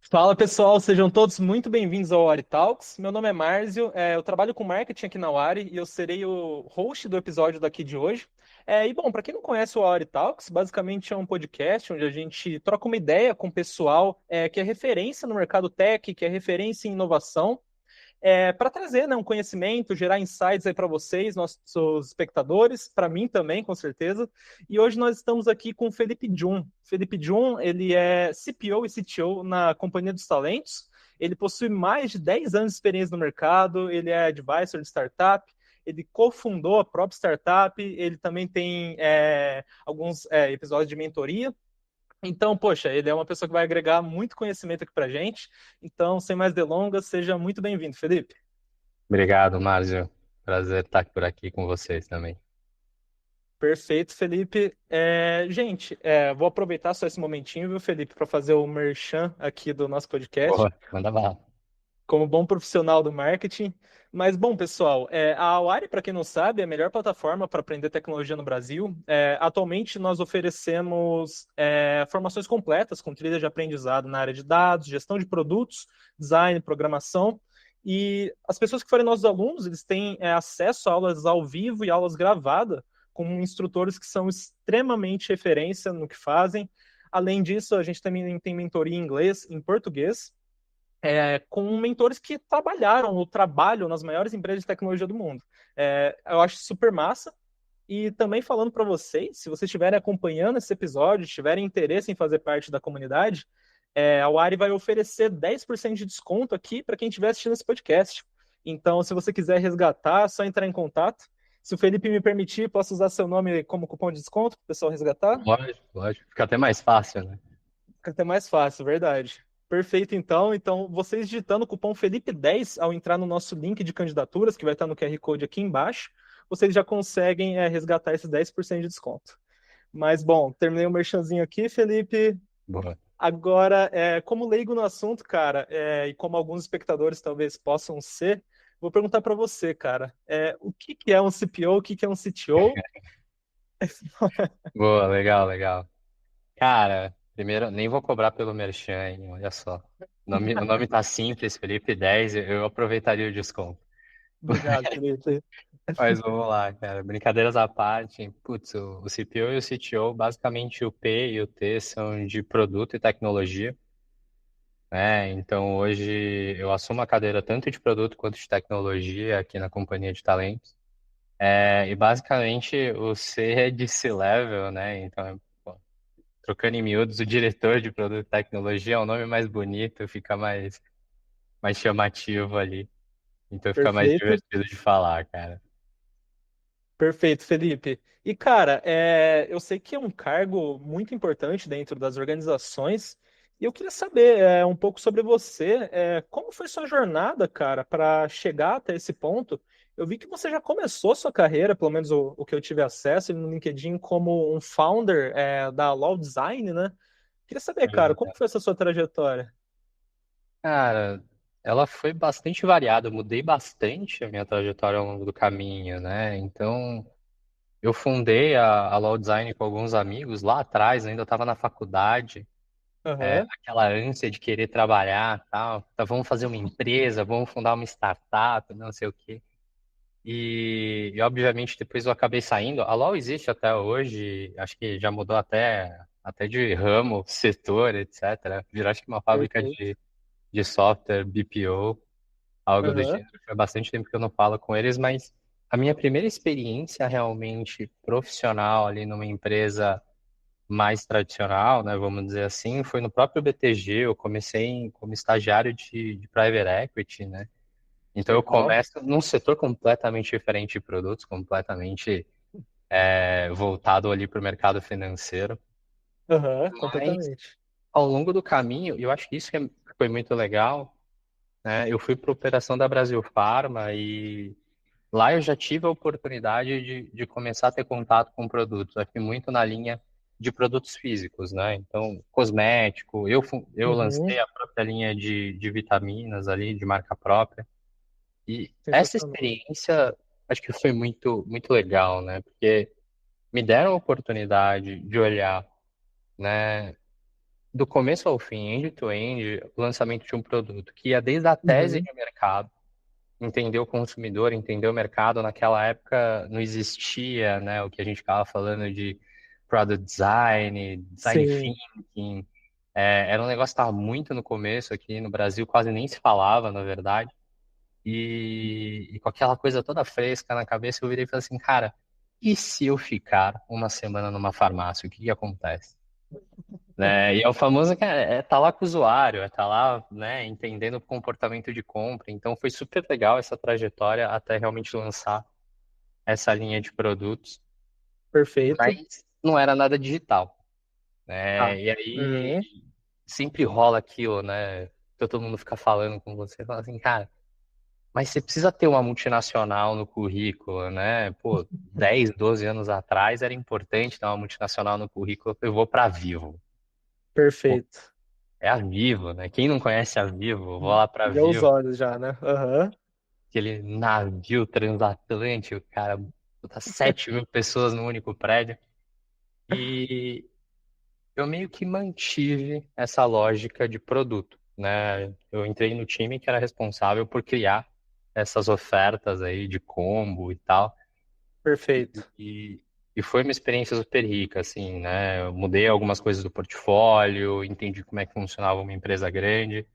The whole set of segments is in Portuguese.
Fala pessoal, sejam todos muito bem-vindos ao Wari Talks. Meu nome é Márcio, eu trabalho com marketing aqui na Wari e eu serei o host do episódio daqui de hoje. E bom, para quem não conhece o Wari Talks, basicamente é um podcast onde a gente troca uma ideia com o pessoal que é referência no mercado tech, que é referência em inovação para trazer, né, um conhecimento, gerar insights aí para vocês, nossos espectadores, para mim também, com certeza. E hoje nós estamos aqui com o Felipe Jun. Felipe Jun, ele é CPO e CTO na Companhia dos Talentos. Ele possui mais de 10 anos de experiência no mercado, ele é advisor de startup, ele cofundou a própria startup, ele também tem alguns episódios de mentoria. Então, poxa, ele é uma pessoa que vai agregar muito conhecimento aqui pra gente. Então, sem mais delongas, seja muito bem-vindo, Felipe. Obrigado, Márcio. Prazer estar por aqui com vocês também. Perfeito, Felipe. Gente, vou aproveitar só esse momentinho, viu, Felipe, para fazer o merchan aqui do nosso podcast, Porra, manda bala. como bom profissional do marketing. Mas, bom, pessoal, a Awari, para quem não sabe, é a melhor plataforma para aprender tecnologia no Brasil. Atualmente, nós oferecemos formações completas com trilha de aprendizado na área de dados, gestão de produtos, design, programação. E as pessoas que forem nossos alunos, eles têm acesso a aulas ao vivo e aulas gravadas com instrutores que são extremamente referência no que fazem. Além disso, a gente também tem mentoria em inglês, em português, com mentores que trabalharam ou trabalham nas maiores empresas de tecnologia do mundo. Eu acho super massa. E também falando para vocês, se vocês estiverem acompanhando esse episódio, tiverem interesse em fazer parte da comunidade, a Wari vai oferecer 10% de desconto aqui para quem estiver assistindo esse podcast. Então, se você quiser resgatar, é só entrar em contato. Se o Felipe me permitir, posso usar seu nome como cupom de desconto para o pessoal resgatar? Lógico, lógico. Fica até mais fácil, né? Fica até mais fácil, verdade. Perfeito, então. Então, vocês digitando o cupom Felipe10 ao entrar no nosso link de candidaturas, que vai estar no QR Code aqui embaixo, vocês já conseguem resgatar esses 10% de desconto. Mas, bom, terminei o merchanzinho aqui, Felipe. Boa. Agora, como leigo no assunto, cara, e como alguns espectadores talvez possam ser, vou perguntar para você, cara, o que que é um CPO, o que que é um CTO? Boa, legal, legal. Cara, primeiro, nem vou cobrar pelo merchan, hein? Olha só. O nome tá simples, Felipe 10, eu aproveitaria o desconto. Obrigado, Felipe. Mas vamos lá, cara. Brincadeiras à parte. Putz, o CPO e o CTO, basicamente o P e o T são de produto e tecnologia, né? Então hoje eu assumo a cadeira tanto de produto quanto de tecnologia aqui na Companhia de Talentos. E basicamente o C é de C-Level, né? Então, pô, trocando em miúdos, o diretor de produto e tecnologia é o nome mais bonito, fica mais chamativo ali. Então fica mais Perfeito. divertido de falar, cara. Perfeito, Felipe. E, cara, eu sei que é um cargo muito importante dentro das organizações, e eu queria saber um pouco sobre você. Como foi sua jornada, cara, para chegar até esse ponto? Eu vi que você já começou sua carreira, pelo menos o que eu tive acesso no LinkedIn, como um founder da Law Design, né? Queria saber, cara, como foi essa sua trajetória? Cara, ela foi bastante variada, eu mudei bastante a minha trajetória ao longo do caminho, né? Então, eu fundei a Law Design com alguns amigos lá atrás, ainda estava na faculdade. Aham, Aquela ânsia de querer trabalhar, tal. Tá, vamos fazer uma empresa, vamos fundar uma startup, não sei o quê. Obviamente depois eu acabei saindo. A LoL existe até hoje, acho que já mudou até de ramo, setor, etc. Virou acho que uma fábrica perfeito. de software, BPO, algo do Aham, gênero. Faz bastante tempo que eu não falo com eles, mas a minha primeira experiência realmente profissional ali numa empresa mais tradicional, né, vamos dizer assim, foi no próprio BTG. Eu comecei como estagiário de private equity, né? Então eu legal. começo num setor completamente diferente de produtos, completamente voltado ali para o mercado financeiro. Aham, Mas completamente. ao longo do caminho, eu acho que isso que foi muito legal, né? Eu fui para a operação da Brasil Pharma e lá eu já tive a oportunidade de começar a ter contato com produtos, aqui muito na linha de produtos físicos, né? Então, cosmético, eu Uhum, lancei a própria linha de vitaminas ali, de marca própria. E essa sensacional. experiência acho que foi muito, muito legal, né? Porque me deram a oportunidade de olhar, né, do começo ao fim, end-to-end, o lançamento de um produto que ia desde a tese Uhum. de mercado, entender o consumidor, entender o mercado. Naquela época não existia, né, o que a gente estava falando de product design, design Sim, thinking. Era um negócio que estava muito no começo aqui no Brasil, quase nem se falava, na verdade. E com aquela coisa toda fresca na cabeça, eu virei e falei assim, cara, e se eu ficar uma semana numa farmácia, o que que acontece? Né? E é o famoso, cara, tá lá com o usuário, tá lá, né, entendendo o comportamento de compra. Então foi super legal essa trajetória até realmente lançar essa linha de produtos, perfeito. mas não era nada digital, Ah. né? E aí Uhum. sempre rola aquilo, né? Todo mundo fica falando com você, fala assim, cara, mas você precisa ter uma multinacional no currículo, né? Pô, 10, 12 anos atrás era importante ter uma multinacional no currículo. Eu vou para Vivo. Pô, Perfeito. é a Vivo, né? Quem não conhece a Vivo, vou lá para Deu os Vivo, olhos já, né? Aham. aquele navio transatlântico, cara, botar 7 mil pessoas num único prédio. E eu meio que mantive essa lógica de produto, né? Eu entrei no time que era responsável por criar essas ofertas aí de combo e tal. Perfeito. E, e foi uma experiência super rica, assim, né? Eu mudei algumas coisas do portfólio, entendi como é que funcionava uma empresa grande,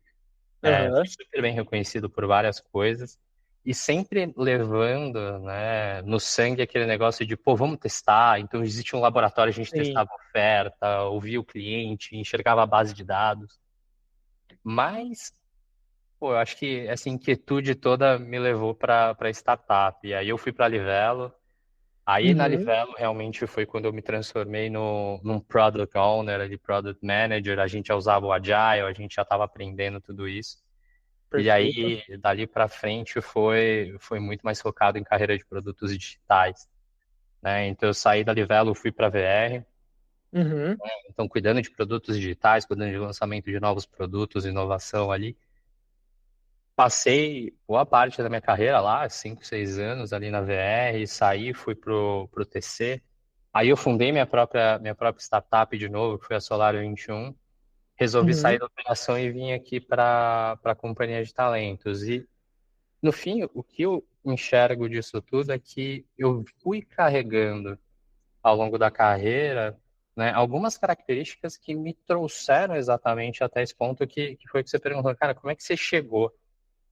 fui Aham. super bem reconhecido por várias coisas, e sempre levando, né, no sangue aquele negócio de, pô, vamos testar. Então, existe um laboratório, a gente Sim. testava a oferta, ouvia o cliente, enxergava a base de dados. Mas, pô, eu acho que essa inquietude toda me levou para startup. E aí eu fui para a Livelo. Aí na Uhum. Livelo realmente foi quando eu me transformei no, num Product Owner, ali, Product Manager. A gente já usava o Agile, a gente já estava aprendendo tudo isso. E Perfeito. aí, dali para frente, foi muito mais focado em carreira de produtos digitais, né? Então eu saí da Livelo, fui para a VR, Uhum. então cuidando de produtos digitais, cuidando de lançamento de novos produtos, inovação ali. Passei boa parte da minha carreira lá, 5, 6 anos ali na VR, saí, fui pro TC. Aí eu fundei minha própria startup de novo, que foi a Solar 21. Resolvi sair Uhum. da operação e vim aqui para a companhia de talentos. E, no fim, o que eu enxergo disso tudo é que eu fui carregando ao longo da carreira, né, algumas características que me trouxeram exatamente até esse ponto que foi que você perguntou, cara, como é que você chegou,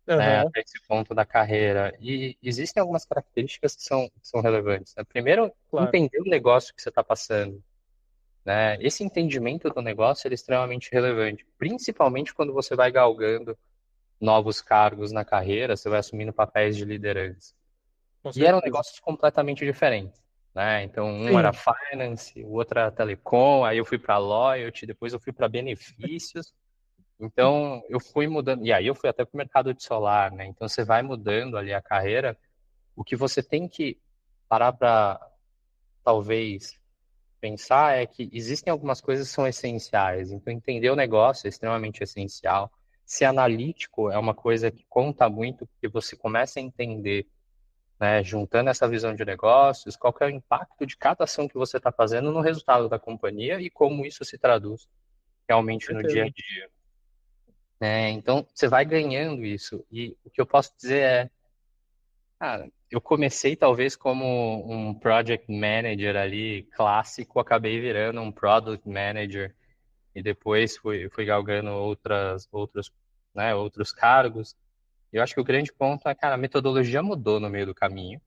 né, Aham. até esse ponto da carreira? E existem algumas características que são relevantes, né? Primeiro, Claro. entender o negócio que você está passando, né? Esse entendimento do negócio ele é extremamente relevante, principalmente quando você vai galgando novos cargos na carreira, você vai assumindo papéis de liderança. Com E eram certeza. negócios completamente diferentes, né? Então, um era Sim. finance, o outro era telecom, aí eu fui para loyalty, depois eu fui para benefícios. Então, eu fui mudando, e aí eu fui até para o mercado de solar, né? Então, você vai mudando ali a carreira. O que você tem que parar para, talvez, pensar é que existem algumas coisas que são essenciais. Então, entender o negócio é extremamente essencial. Ser analítico é uma coisa que conta muito, porque você começa a entender, né, juntando essa visão de negócios, qual que é o impacto de cada ação que você está fazendo no resultado da companhia e como isso se traduz Com realmente no dia a certeza. dia. Né? Então, você vai ganhando isso. E o que eu posso dizer é, cara, eu comecei talvez como um project manager ali clássico, acabei virando um product manager e depois fui galgando outros cargos. Eu acho que o grande ponto é, cara, a metodologia mudou no meio do caminho,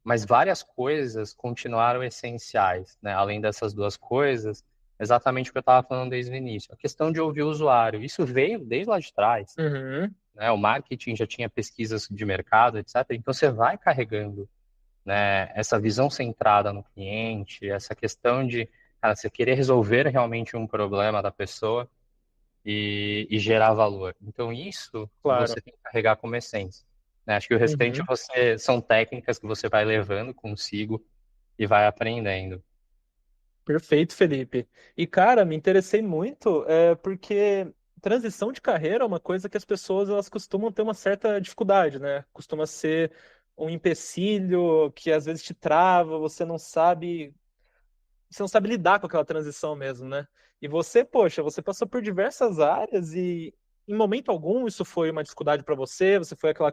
mas várias coisas continuaram essenciais, né? Além dessas duas coisas, exatamente o que eu estava falando desde o início, a questão de ouvir o usuário. Isso veio desde lá de trás, Uhum. né? O marketing já tinha pesquisas de mercado, etc. Então você vai carregando, né, essa visão centrada no cliente, essa questão de, cara, você querer resolver realmente um problema da pessoa e gerar valor. Então, isso Claro. você tem que carregar como essência. Né? Acho que o restante Uhum. são técnicas que você vai levando consigo e vai aprendendo. Perfeito, Felipe. E, cara, me interessei muito porque transição de carreira é uma coisa que as pessoas elas costumam ter uma certa dificuldade, né? Costuma ser um empecilho que às vezes te trava, você não sabe lidar com aquela transição mesmo, né? E você, poxa, você passou por diversas áreas e em momento algum isso foi uma dificuldade para você? Você foi aquela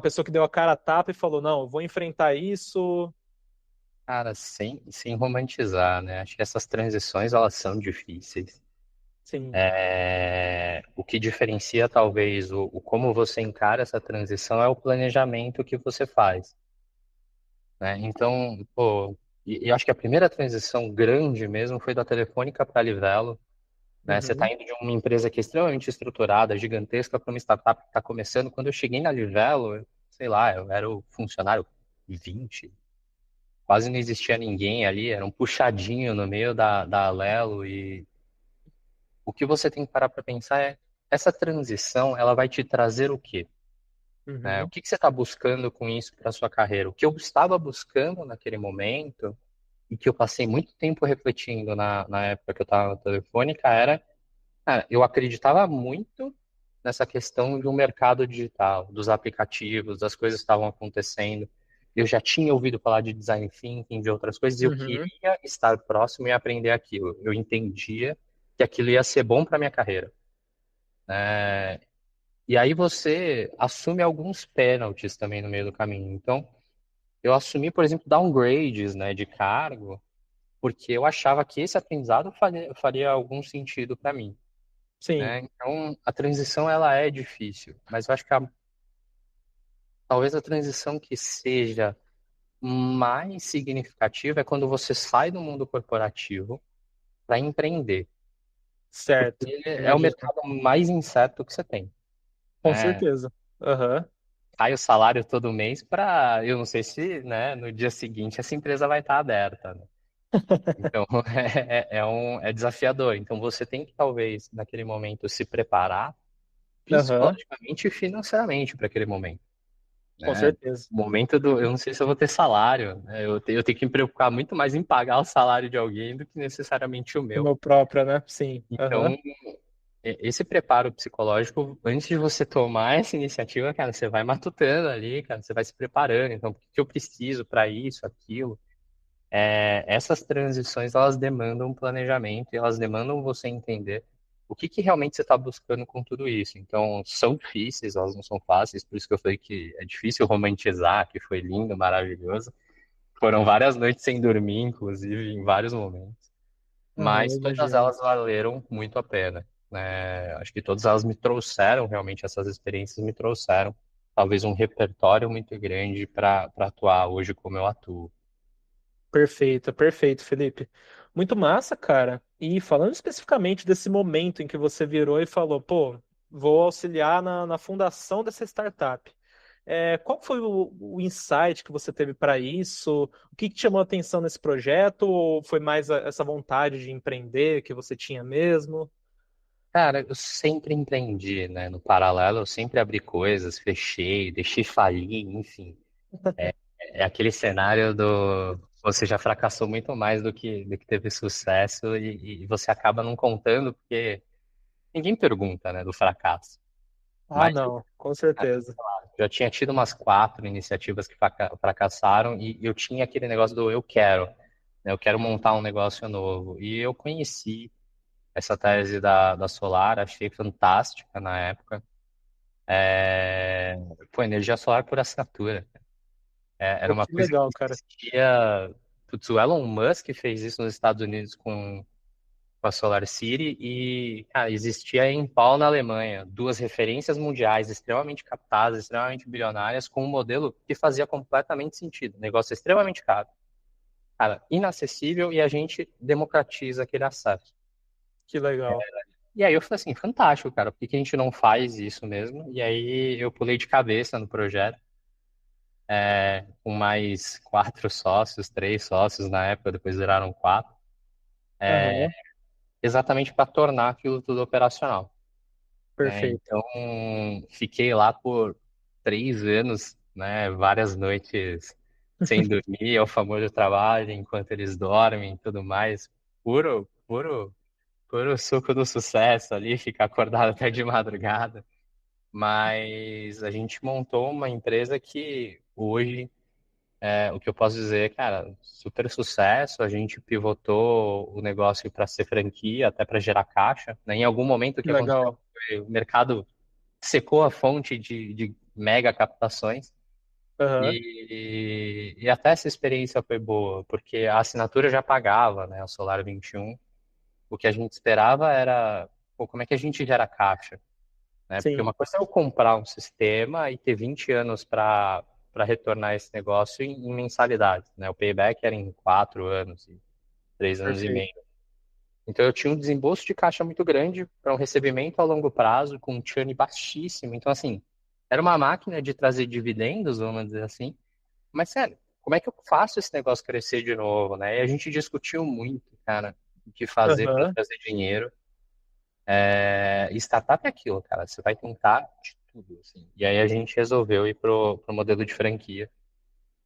pessoa que deu a cara a tapa e falou, não, eu vou enfrentar isso. Cara, sem romantizar, né? Acho que essas transições, elas são difíceis. Sim. O que diferencia, talvez, o como você encara essa transição é o planejamento que você faz, né? Então, pô, e eu acho que a primeira transição grande mesmo foi da Telefônica para a Livelo, né? Você está Uhum. indo de uma empresa que é extremamente estruturada, gigantesca, para uma startup que está começando. Quando eu cheguei na Livelo, sei lá, eu era o funcionário 20, quase não existia ninguém ali, era um puxadinho no meio da Alelo. E o que você tem que parar para pensar é, essa transição, ela vai te trazer o quê? Né? O Uhum. que que você está buscando com isso para sua carreira? O que eu estava buscando naquele momento e que eu passei muito tempo refletindo na época que eu estava na Telefônica era, cara, eu acreditava muito nessa questão de um mercado digital, dos aplicativos, das coisas que estavam acontecendo. Eu já tinha ouvido falar de design thinking, de outras coisas, e eu Uhum. queria estar próximo e aprender aquilo. Eu entendia que aquilo ia ser bom para minha carreira. E aí você assume alguns pênaltis também no meio do caminho. Então, eu assumi, por exemplo, downgrades, né, de cargo, porque eu achava que esse aprendizado faria algum sentido para mim, Sim, né? Então, a transição ela é difícil, mas eu acho que talvez a transição que seja mais significativa é quando você sai do mundo corporativo para empreender, certo. porque é o Imagino. mercado mais incerto que você tem, Com né? certeza. Aham. Cai o salário todo mês para, eu não sei se, né, no dia seguinte essa empresa vai estar aberta, né? Então é desafiador. Então você tem que talvez naquele momento se preparar Aham. psicologicamente e financeiramente para aquele momento, Com né? certeza. O momento do, eu não sei se eu vou ter salário, né? Eu tenho que me preocupar muito mais em pagar o salário de alguém do que necessariamente o O meu. meu próprio, né? Sim. Então, Aham. esse preparo psicológico, antes de você tomar essa iniciativa, cara, você vai matutando ali, cara, você vai se preparando. Então, o que eu preciso para isso, aquilo? Essas transições, elas demandam um planejamento e elas demandam você entender o que realmente você está buscando com tudo isso. Então, são difíceis, elas não são fáceis, por isso que eu falei que é difícil romantizar, que foi lindo, maravilhoso. Foram várias noites sem dormir, inclusive, em vários momentos. Aham, Mas todas imagino. elas valeram muito a pena, né? Acho que todas elas me trouxeram, realmente, essas experiências me trouxeram talvez um repertório muito grande para atuar hoje como eu atuo. Perfeito, perfeito, Felipe. Muito massa, cara. E falando especificamente desse momento em que você virou e falou, pô, vou auxiliar na fundação dessa startup. Qual foi o insight que você teve para isso? O que te chamou a atenção nesse projeto? Ou foi mais essa vontade de empreender que você tinha mesmo? Cara, eu sempre empreendi, né? No paralelo, eu sempre abri coisas, fechei, deixei falir, enfim. É aquele cenário do você já fracassou muito mais do que teve sucesso e você acaba não contando porque ninguém pergunta, né, do fracasso. Ah, Mas não, com certeza. já tinha tido umas 4 iniciativas que fracassaram e eu tinha aquele negócio do eu quero, né? Eu quero montar um negócio novo. E eu conheci essa tese da Solar, achei fantástica na época. Pô, energia solar por assinatura. Era Pô, uma que coisa que legal, cara. existia. Putz, o Elon Musk fez isso nos Estados Unidos com a Solar City e, cara, existia a Enpal na Alemanha. Duas referências mundiais extremamente captadas, extremamente bilionárias, com um modelo que fazia completamente sentido. Negócio extremamente caro, cara, inacessível e a gente democratiza aquele acesso. Que legal. E aí eu falei assim, fantástico, cara, por que que a gente não faz isso mesmo? E aí eu pulei de cabeça no projeto, com mais 4 sócios, 3 sócios na época, depois viraram 4, Aham, exatamente para tornar aquilo tudo operacional, né? perfeito. Então, fiquei lá por 3 anos, né? Várias noites sem dormir, é o famoso trabalho enquanto eles dormem e tudo mais. Puro, puro, puro suco do sucesso ali, ficar acordado até de madrugada. Mas a gente montou uma empresa que hoje O que eu posso dizer, cara, super sucesso. A gente pivotou o negócio para ser franquia, até para gerar caixa, né? Em algum momento o Que que aconteceu legal. foi o mercado secou a fonte de mega captações Aham, e até essa experiência foi boa, porque a assinatura já pagava, né, o Solar 21. O que a gente esperava era, pô, como é que a gente gera caixa? Né? Porque sim, uma coisa é eu comprar um sistema e ter 20 anos para retornar esse negócio em mensalidade, né? O payback era em 4 anos e 3 anos e perfeito. meio. Então eu tinha um desembolso de caixa muito grande para um recebimento a longo prazo com um churn baixíssimo. Então, assim, era uma máquina de trazer dividendos, vamos dizer assim. Mas, sério, como é que eu faço esse negócio crescer de novo, né? E a gente discutiu muito, cara, o que fazer para Aham, trazer dinheiro. E startup é aquilo, cara. Você vai tentar de tudo, assim. E aí a gente resolveu ir pro modelo de franquia.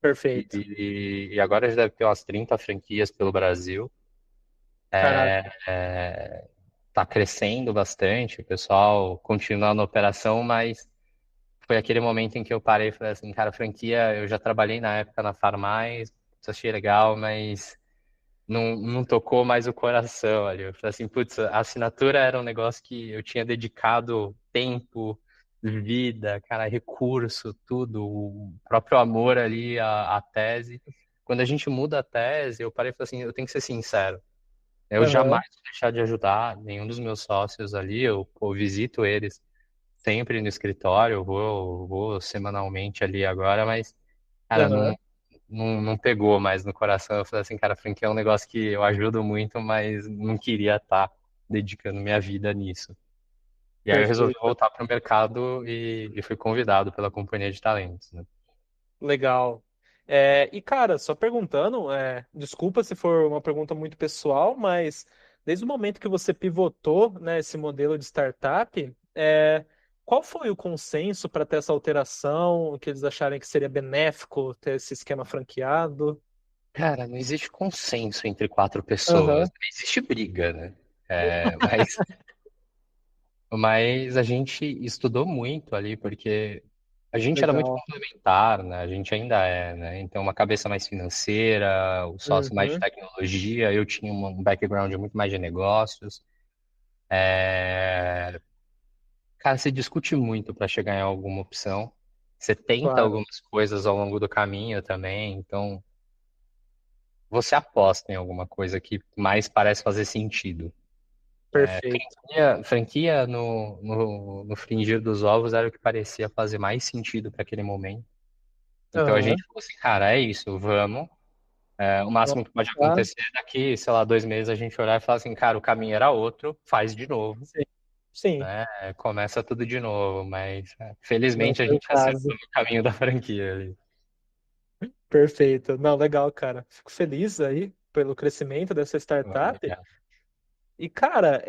perfeito. E agora já deve ter umas 30 franquias pelo Brasil. Caraca. Tá crescendo bastante, o pessoal continua na operação, mas foi aquele momento em que eu parei e falei assim, cara, franquia, eu já trabalhei na época na Farmais, achei legal, mas não tocou mais o coração ali. Eu falei assim, putz, a assinatura era um negócio que eu tinha dedicado tempo, vida, cara, recurso, tudo, o próprio amor ali à tese. Quando a gente muda a tese, eu parei e falei assim, eu tenho que ser sincero. Eu Aham, jamais vou deixar de ajudar nenhum dos meus sócios ali, eu visito eles sempre no escritório, eu vou semanalmente ali agora, mas, cara, aham, não pegou mais no coração. Eu falei assim, cara, franquia é um negócio que eu ajudo muito, mas não queria estar dedicando minha vida nisso. E aí eu resolvi perfeito. voltar para o mercado e fui convidado pela companhia de talentos, né? Legal. E, cara, só perguntando, desculpa se for uma pergunta muito pessoal, mas desde o momento que você pivotou, né, esse modelo de startup, qual foi o consenso para ter essa alteração, que eles acharem que seria benéfico ter esse esquema franqueado? Cara, não existe consenso entre quatro pessoas, Aham, existe briga, né? Mas a gente estudou muito ali, porque a gente era muito legal. complementar, né? A gente ainda é, né? Então, uma cabeça mais financeira, o sócio mais de Uhum, tecnologia, eu tinha um background muito mais de negócios. Cara, você discute muito para chegar em alguma opção. Você tenta claro, algumas coisas ao longo do caminho também. Então, você aposta em alguma coisa que mais parece fazer sentido. perfeito. Franquia no fringir dos ovos era o que parecia fazer mais sentido para aquele momento. Então a gente Aham, falou assim, cara, é isso, vamos. O vamos máximo que pode lá. acontecer é daqui, sei lá, 2 meses a gente olhar e falar assim, cara, o caminho era outro, faz de novo, Sim, sim, né? Começa tudo de novo, mas não felizmente a foi o gente acertou caso. no caminho da franquia ali. Perfeito. Não, legal, cara. Fico feliz aí pelo crescimento dessa startup. Obrigado. E, cara,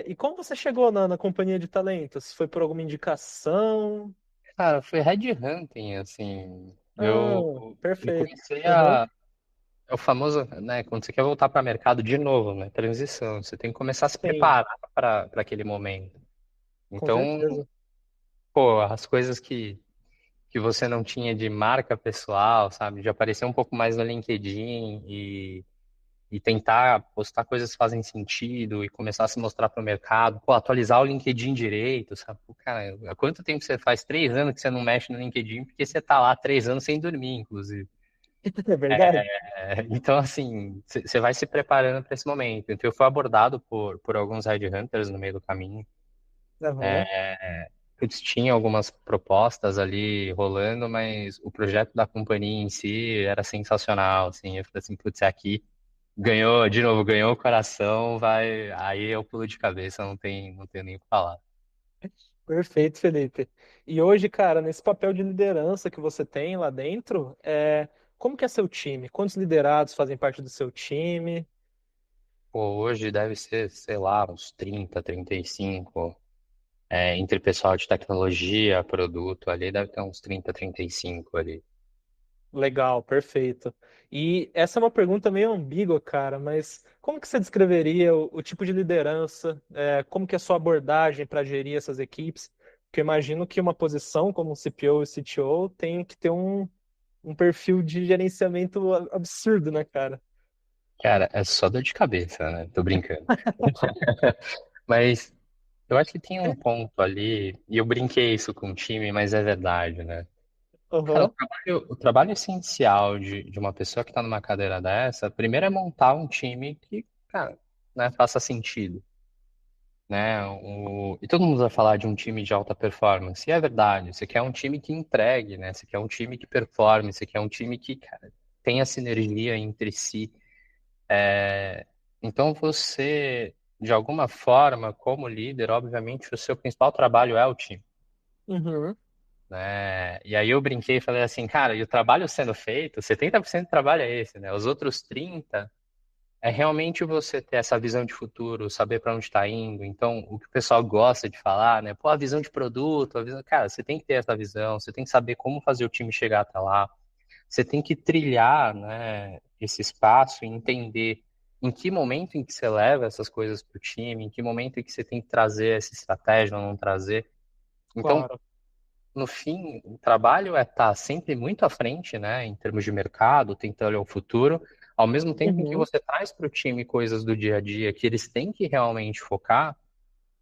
e como você chegou na companhia de talentos? Foi por alguma indicação? Cara, foi headhunting, assim. Ah, Eu perfeito. comecei Aham, a. É o famoso, né? Quando você quer voltar para o mercado de novo, né? Transição. Você tem que começar a se sim, preparar para aquele momento. com Então, certeza. pô, as coisas que você não tinha de marca pessoal, sabe? De aparecer um pouco mais no LinkedIn e tentar postar coisas que fazem sentido e começar a se mostrar para o mercado. Pô, atualizar o LinkedIn direito, sabe? Pô, cara, há quanto tempo você faz? 3 anos que você não mexe no LinkedIn porque você tá lá 3 anos sem dormir, inclusive. É verdade? Então, assim, você vai se preparando para esse momento. Então, eu fui abordado por alguns headhunters no meio do caminho. Aham, Eles tinham algumas propostas ali rolando, mas o projeto da companhia em si era sensacional, assim. Eu falei assim, putz, é aqui. Ganhou, de novo, ganhou o coração, vai. Aí eu pulo de cabeça, não tem nem o que falar. perfeito, Felipe. E hoje, cara, nesse papel de liderança que você tem lá dentro, como que é seu time? Quantos liderados fazem parte do seu time? Pô, hoje deve ser, sei lá, uns 30, 35. Entre pessoal de tecnologia, produto ali, deve ter uns 30, 35 ali. Legal, perfeito. E essa é uma pergunta meio ambígua, cara, mas como que você descreveria o tipo de liderança? Como que é a sua abordagem para gerir essas equipes? Porque eu imagino que uma posição como CPO e CTO tem que ter um perfil de gerenciamento absurdo, né, cara? Cara, é só dor de cabeça, né? Tô brincando. Mas eu acho que tem um ponto ali, e eu brinquei isso com o time, mas é verdade, né? Cara, Aham. o trabalho essencial de uma pessoa que está numa cadeira dessa, primeiro é montar um time que, cara, né, faça sentido, né? E todo mundo vai falar de um time de alta performance, e é verdade, você quer um time que entregue, né? Você quer um time que performe, você quer um time que, cara, tenha sinergia entre si. Então você, de alguma forma, como líder, obviamente, o seu principal trabalho é o time. Uhum. Né? E aí eu brinquei e falei assim, cara, e o trabalho sendo feito, 70% do trabalho é esse, né? Os outros 30 é realmente você ter essa visão de futuro, saber para onde está indo. Então, o que o pessoal gosta de falar, né? Pô, a visão de produto, a visão... Cara, você tem que ter essa visão, você tem que saber como fazer o time chegar até lá. Você tem que trilhar, né, esse espaço e entender em que momento em que você leva essas coisas para o time, em que momento em que você tem que trazer essa estratégia ou não trazer. Então, Claro. no fim, o trabalho é estar sempre muito à frente, né, em termos de mercado, tentando olhar o futuro, ao mesmo tempo em que Uhum. você traz para o time coisas do dia a dia que eles têm que realmente focar.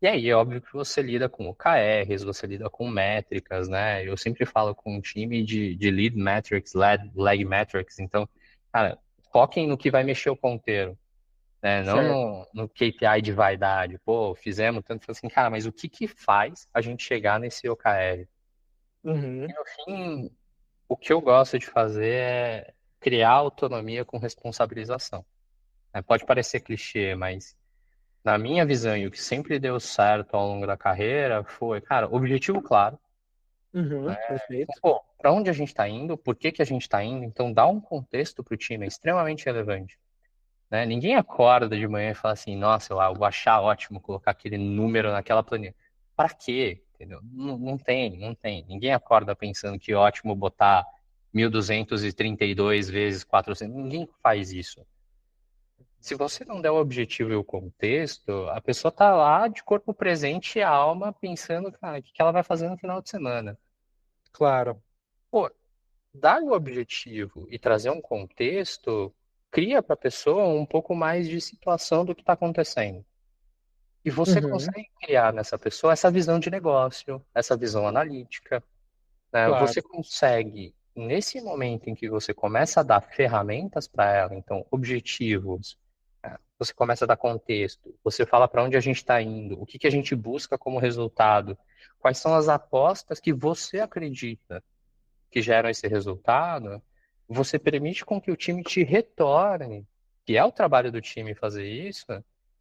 E aí é óbvio que você lida com OKRs, você lida com métricas, né? Eu sempre falo com um time de lead metrics, lag metrics. Então, cara, foquem no que vai mexer o ponteiro, né? Não Certo. no KPI de vaidade. Pô, fizemos tanto, assim, cara, mas o que que faz a gente chegar nesse OKR? Uhum. No fim, o que eu gosto de fazer é criar autonomia com responsabilização. Né? Pode parecer clichê, mas na minha visão e o que sempre deu certo ao longo da carreira foi, cara, objetivo claro. Uhum. Perfeito. Pô, para onde a gente está indo? Por que que a gente está indo? Então, dar um contexto para o time é extremamente relevante. Né? Ninguém acorda de manhã e fala assim, nossa, eu vou achar ótimo colocar aquele número naquela planilha. Para quê? Entendeu? Não, não tem. Ninguém acorda pensando que é ótimo botar 1.232 vezes 400. Ninguém faz isso. Se você não der o objetivo e o contexto, a pessoa tá lá de corpo presente e alma pensando, cara, o que que ela vai fazer no final de semana. Claro. Pô, dar o objetivo e trazer um contexto cria para a pessoa um pouco mais de situação do que está acontecendo. E você Uhum. consegue criar nessa pessoa essa visão de negócio, essa visão analítica, né? Claro. Você consegue, nesse momento em que você começa a dar ferramentas para ela, então, objetivos, né? Você começa a dar contexto, você fala para onde a gente está indo, o que que a gente busca como resultado, quais são as apostas que você acredita que geram esse resultado, você permite com que o time te retorne, que é o trabalho do time fazer isso,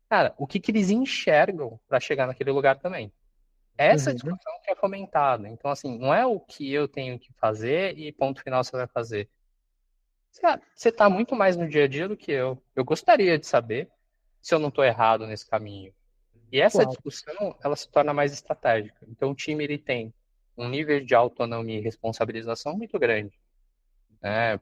cara, o que que eles enxergam para chegar naquele lugar também. Essa Uhum. discussão que é fomentada. Então, assim, não é o que eu tenho que fazer e ponto final você vai fazer. Cara, você está muito mais no dia a dia do que eu. Eu gostaria de saber se eu não estou errado nesse caminho. E essa Claro. discussão, ela se torna mais estratégica. Então, o time ele tem um nível de autonomia e responsabilização muito grande.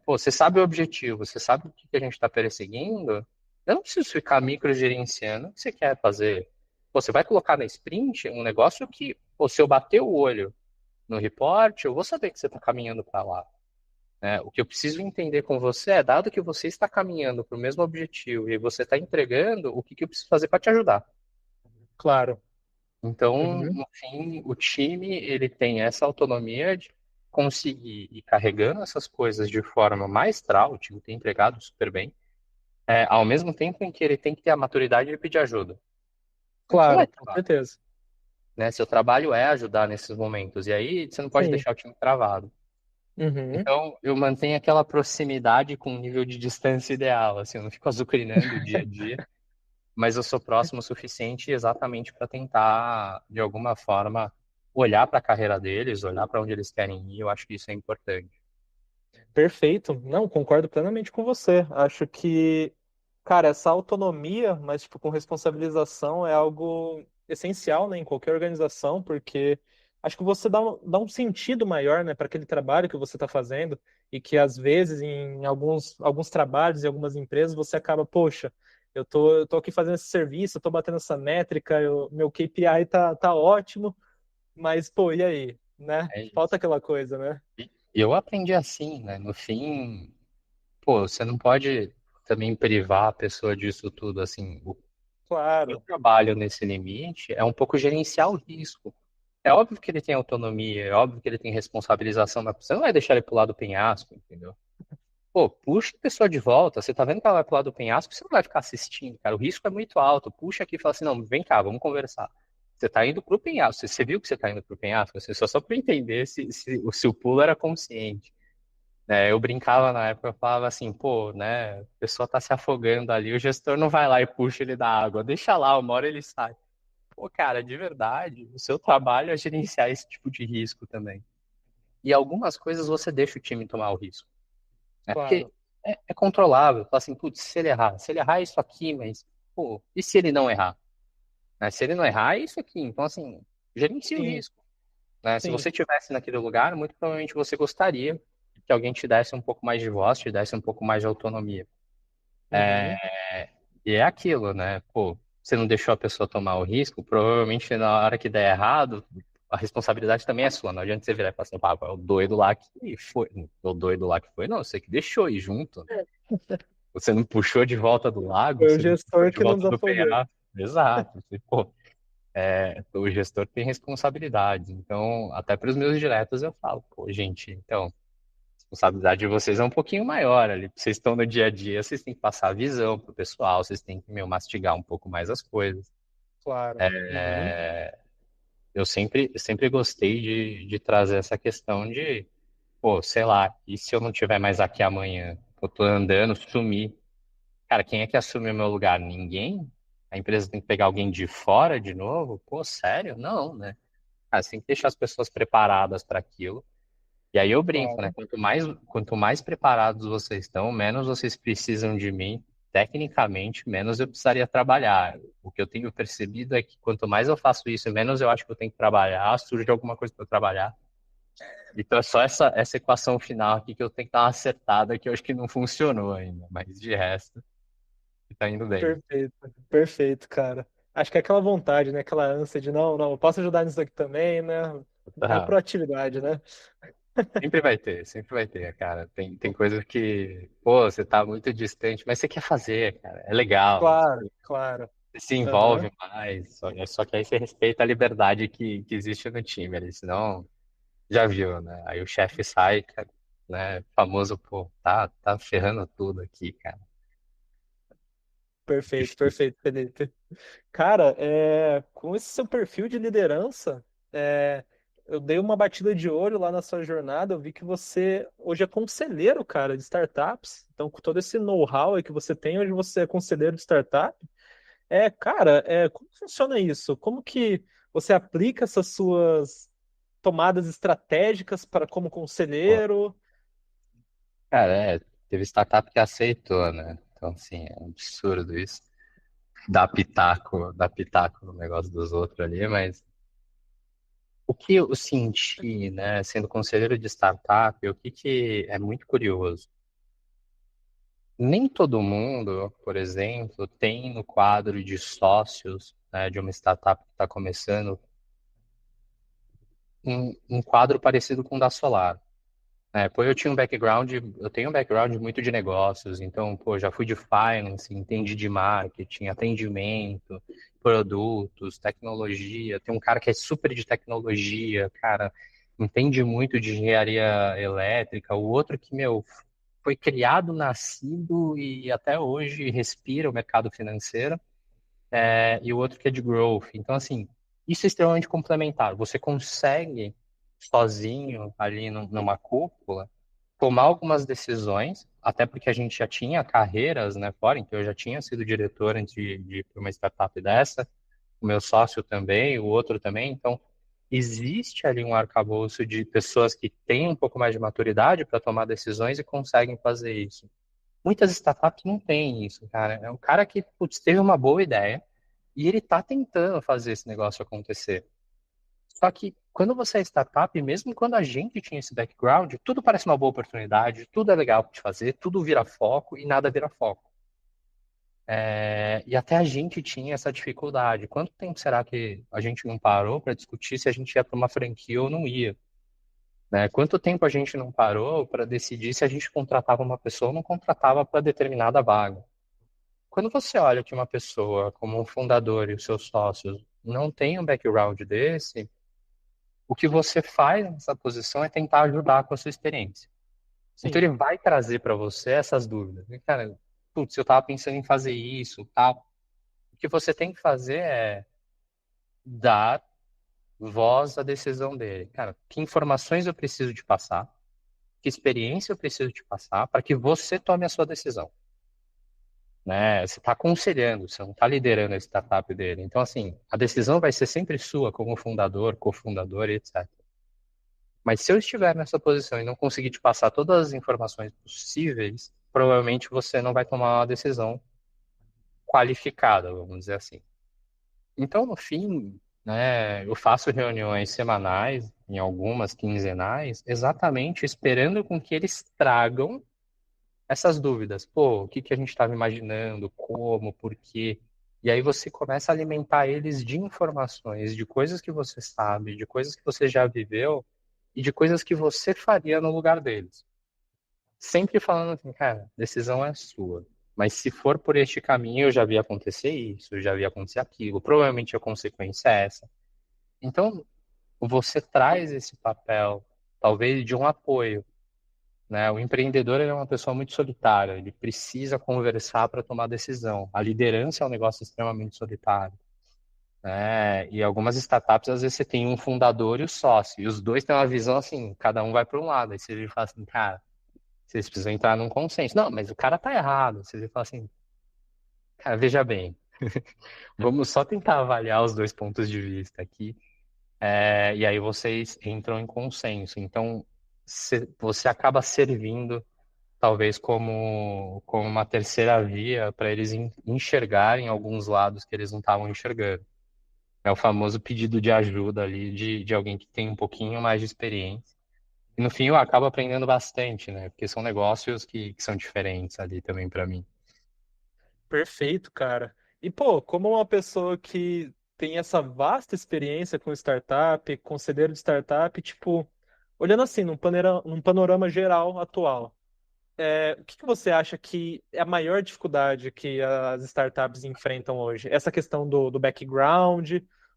Pô, você sabe o objetivo, você sabe o que que a gente está perseguindo. Eu não preciso ficar microgerenciando o que você quer fazer. Pô, você vai colocar na sprint um negócio que, pô, se eu bater o olho no report, eu vou saber que você está caminhando para lá. Né? O que eu preciso entender com você é, dado que você está caminhando para o mesmo objetivo e você está entregando, o que que eu preciso fazer para te ajudar. Claro. Então, Uhum. no fim, o time ele tem essa autonomia de conseguir ir carregando essas coisas de forma maestral, o time tem entregado super bem, ao mesmo tempo em que ele tem que ter a maturidade de pedir ajuda. Você vai Claro, com travar, certeza. né? Seu trabalho é ajudar nesses momentos, e aí você não pode Sim. deixar o time travado. Uhum. Então, eu mantenho aquela proximidade com um nível de distância ideal, assim, eu não fico azucrinando o dia a dia, mas eu sou próximo o suficiente exatamente para tentar, de alguma forma, olhar para a carreira deles, olhar para onde eles querem ir. Eu acho que isso é importante. Perfeito. Não, concordo plenamente com você. Acho que, cara, essa autonomia, mas tipo com responsabilização é algo essencial, né, em qualquer organização, porque acho que você dá um sentido maior, né, para aquele trabalho que você está fazendo e que às vezes em alguns trabalhos e algumas empresas você acaba, poxa, eu tô aqui fazendo esse serviço, eu tô batendo essa métrica, meu KPI tá ótimo, mas pô, e aí, né? É Falta isso. aquela coisa, né? eu aprendi assim, né? No fim, pô, você não pode também privar a pessoa disso tudo, assim. O meu Claro, trabalho nesse limite é um pouco gerenciar o risco. É óbvio que ele tem autonomia, é óbvio que ele tem responsabilização, mas você não vai deixar ele pular do penhasco, entendeu? Pô, puxa a pessoa de volta. Você tá vendo que ela vai pular do penhasco, você não vai ficar assistindo, cara. O risco é muito alto. Puxa aqui e fala assim: não, vem cá, vamos conversar. Você tá indo pro penhasco. Você viu que você tá indo pro penhasco? Assim, só para entender se o pulo era consciente. Né? Eu brincava na época, eu falava assim: pô, né? A pessoa tá se afogando ali, o gestor não vai lá e puxa ele da água. Deixa lá, uma hora ele sai. Pô, cara, de verdade, o seu trabalho é gerenciar esse tipo de risco também. E algumas coisas você deixa o time tomar o risco. É porque claro. é controlável. Fala assim, putz, se ele errar é isso aqui, mas, pô, e se ele não errar? Né? Se ele não errar, é isso aqui. Então, assim, gerencie o Sim, risco. Né? Se sim. você estivesse naquele lugar, muito provavelmente você gostaria que alguém te desse um pouco mais de voz, te desse um pouco mais de autonomia. Uhum. E é aquilo, né? Pô, você não deixou a pessoa tomar o risco, provavelmente na hora que der errado, a responsabilidade também é sua. Não adianta você virar e falar assim, pá, o doido lá que foi. O doido lá que foi, não, você que deixou ir junto. Você não puxou de volta do lago, Foi o você não puxou gestor de que não volta do desafogou. penhasco. Exato. Você, pô, o gestor tem responsabilidades. Então, até para os meus diretos eu falo, pô, gente, então, a responsabilidade de vocês é um pouquinho maior ali. Vocês estão no dia a dia, vocês têm que passar a visão pro pessoal, vocês têm que, meu, mastigar um pouco mais as coisas. Claro. Uhum. Eu sempre gostei de trazer essa questão de, pô, sei lá, e se eu não estiver mais aqui amanhã? Eu tô andando, sumi. Cara, quem é que assume o meu lugar? Ninguém? A empresa tem que pegar alguém de fora de novo? Pô, sério? Não, né? Cara, você tem que deixar as pessoas preparadas para aquilo. E aí eu brinco, né? Claro. Quanto mais preparados vocês estão, menos vocês precisam de mim. Tecnicamente, menos eu precisaria trabalhar. O que eu tenho percebido é que quanto mais eu faço isso, menos eu acho que eu tenho que trabalhar, surge alguma coisa para eu trabalhar. Então é só essa equação final aqui que eu tenho que dar uma acertada, que eu acho que não funcionou ainda. Mas de resto, tá indo bem. Perfeito, perfeito, cara. Acho que é aquela vontade, né? Aquela ânsia de não, eu posso ajudar nisso aqui também, né? É a Tá. proatividade, né? Sempre vai ter, cara. Tem coisas que, pô, você tá muito distante, mas você quer fazer, cara. É legal. Claro, claro. Você se envolve Aham. mais. Só que aí você respeita a liberdade que existe no time ali, senão já viu, né? Aí o chefe sai, cara, né? Famoso, pô, tá ferrando tudo aqui, cara. Perfeito, Difícil. perfeito, Felipe. Cara, com esse seu perfil de liderança, eu dei uma batida de olho lá na sua jornada. Eu vi que você hoje é conselheiro, cara, de startups. Então, com todo esse know-how aí que você tem, hoje você é conselheiro de startup. Cara, como funciona isso? Como que você aplica essas suas tomadas estratégicas para como Pô, conselheiro? cara, teve startup que aceitou, né? Então, assim, é um absurdo isso. Dar pitaco no negócio dos outros ali, mas o que eu senti, né, sendo conselheiro de startup, o que é muito curioso. Nem todo mundo, por exemplo, tem no quadro de sócios, né, de uma startup que está começando um quadro parecido com o da Solar. Pô, eu tenho um background muito de negócios, então, pô, já fui de finance, entendi de marketing, atendimento, produtos, tecnologia. Tem um cara que é super de tecnologia, cara, entende muito de engenharia elétrica. O outro que, meu, foi criado, nascido e até hoje respira o mercado financeiro, e o outro que é de growth. Então, assim, isso é extremamente complementar. Você consegue, sozinho, ali numa cúpula, tomar algumas decisões, até porque a gente já tinha carreiras, né, fora, então eu já tinha sido diretor antes de ir para uma startup dessa, o meu sócio também, o outro também, então existe ali um arcabouço de pessoas que têm um pouco mais de maturidade para tomar decisões e conseguem fazer isso. Muitas startups não têm isso, cara. É um cara que, putz, teve uma boa ideia e ele está tentando fazer esse negócio acontecer. Só que quando você é startup, mesmo quando a gente tinha esse background, tudo parece uma boa oportunidade, tudo é legal de fazer, tudo vira foco e nada vira foco. E até a gente tinha essa dificuldade. Quanto tempo será que a gente não parou para discutir se a gente ia para uma franquia ou não ia? né? Quanto tempo a gente não parou para decidir se a gente contratava uma pessoa ou não contratava para determinada vaga? Quando você olha que uma pessoa, como um fundador e os seus sócios, não tem um background desse, o que você faz nessa posição é tentar ajudar com a sua experiência. Então Sim, ele vai trazer para você essas dúvidas. E, cara, putz, eu estava pensando em fazer isso, tal. O que você tem que fazer é dar voz à decisão dele. Cara, que informações eu preciso te passar? Que experiência eu preciso te passar para que você tome a sua decisão, né? Você está aconselhando, você não está liderando a startup dele. Então, assim, a decisão vai ser sempre sua como fundador, cofundador e etc. Mas se eu estiver nessa posição e não conseguir te passar todas as informações possíveis, provavelmente você não vai tomar uma decisão qualificada, vamos dizer assim. Então, no fim, né, eu faço reuniões semanais, em algumas quinzenais, exatamente esperando com que eles tragam essas dúvidas. Pô, o que que a gente estava imaginando, como, por quê? E aí você começa a alimentar eles de informações, de coisas que você sabe, de coisas que você já viveu e de coisas que você faria no lugar deles. Sempre falando assim, cara, decisão é sua. Mas se for por este caminho, eu já vi acontecer isso, eu já vi acontecer aquilo, provavelmente a consequência é essa. Então, você traz esse papel, talvez de um apoio, né? O empreendedor ele é uma pessoa muito solitária, ele precisa conversar para tomar decisão. A liderança é um negócio extremamente solitário, né? E algumas startups, às vezes, você tem um fundador e o sócio, e os dois têm uma visão assim, cada um vai para um lado. Aí você fala assim, cara, vocês precisam entrar num consenso. Não, mas o cara tá errado. Você fala assim, cara, veja bem, vamos só tentar avaliar os dois pontos de vista aqui, e aí vocês entram em consenso. Então, você acaba servindo talvez como uma terceira via para eles enxergarem alguns lados que eles não estavam enxergando. É o famoso pedido de ajuda ali de alguém que tem um pouquinho mais de experiência. E no fim eu acabo aprendendo bastante, né? Porque são negócios que são diferentes ali também para mim. perfeito, cara. E, pô, como uma pessoa que tem essa vasta experiência com startup, conselheiro de startup, tipo, olhando assim, num panorama geral atual, o que que você acha que é a maior dificuldade que as startups enfrentam hoje? Essa questão do background,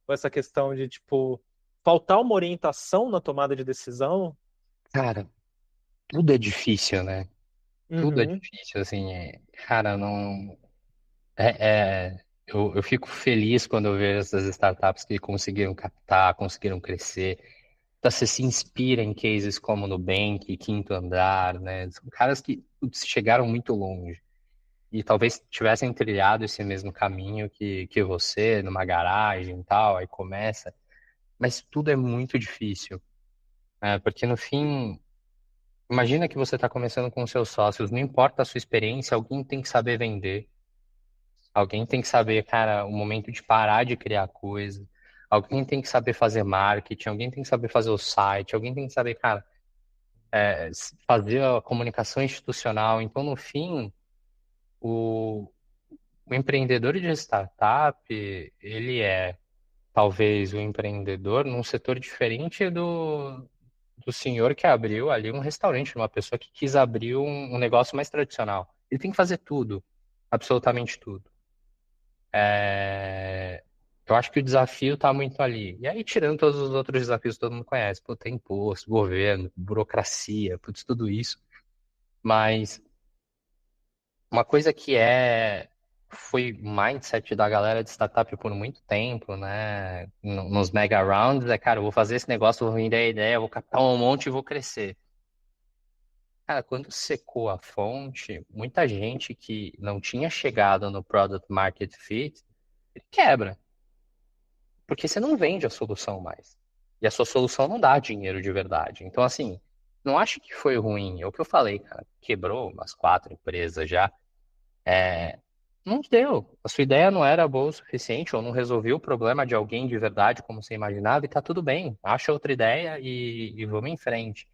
ou essa questão de, tipo, faltar uma orientação na tomada de decisão? Cara, tudo é difícil, né? Tudo é Uhum. difícil, assim, cara, não. Eu fico feliz quando eu vejo essas startups que conseguiram captar, conseguiram crescer. Então, você se inspira em cases como o Nubank, Quinto Andar, né? São caras que putz, chegaram muito longe e talvez tivessem trilhado esse mesmo caminho que você, numa garagem e tal, aí começa. Mas tudo é muito difícil, né? Porque no fim, imagina que você está começando com seus sócios, não importa a sua experiência, alguém tem que saber vender. Alguém tem que saber, cara, o momento de parar de criar coisa. Alguém tem que saber fazer marketing, alguém tem que saber fazer o site, alguém tem que saber, cara, fazer a comunicação institucional. Então, no fim, o, o empreendedor de startup, ele é talvez o empreendedor num setor diferente do senhor que abriu ali um restaurante, uma pessoa que quis abrir um negócio mais tradicional. Ele tem que fazer tudo, absolutamente tudo. É, Eu acho que o desafio está muito ali. E aí, tirando todos os outros desafios que todo mundo conhece, pô, tem imposto, governo, burocracia, putz, tudo isso. Mas uma coisa que foi mindset da galera de startup por muito tempo, né? Nos mega rounds, cara, eu vou fazer esse negócio, vou vender a ideia, vou captar um monte e vou crescer. Cara, quando secou a fonte, muita gente que não tinha chegado no product market fit, ele quebra. Porque você não vende a solução mais. E a sua solução não dá dinheiro de verdade. Então, assim, não acho que foi ruim. É o que eu falei, cara. Quebrou umas 4 empresas já. Não deu. A sua ideia não era boa o suficiente ou não resolveu o problema de alguém de verdade como você imaginava e tá tudo bem. Acha outra ideia e vamos em frente.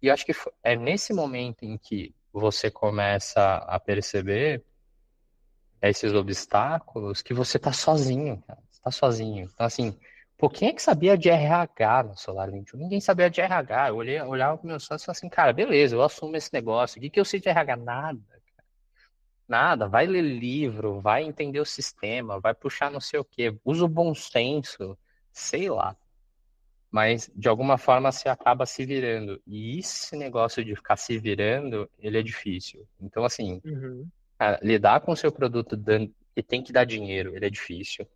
E eu acho que é nesse momento em que você começa a perceber esses obstáculos que você tá sozinho, cara. Você tá sozinho. Então, assim, Pô, quem é que sabia de RH no Solar 21? Ninguém sabia de RH. Olhava pro meu sócio e falava assim, cara, beleza, eu assumo esse negócio. O que que eu sei de RH? Nada. Nada. Vai ler livro, vai entender o sistema, vai puxar não sei o quê. Usa o bom senso, sei lá. Mas, de alguma forma, você acaba se virando. E esse negócio de ficar se virando, ele é difícil. Então, assim, Uhum. cara, lidar com o seu produto dando, que tem que dar dinheiro, ele é difícil,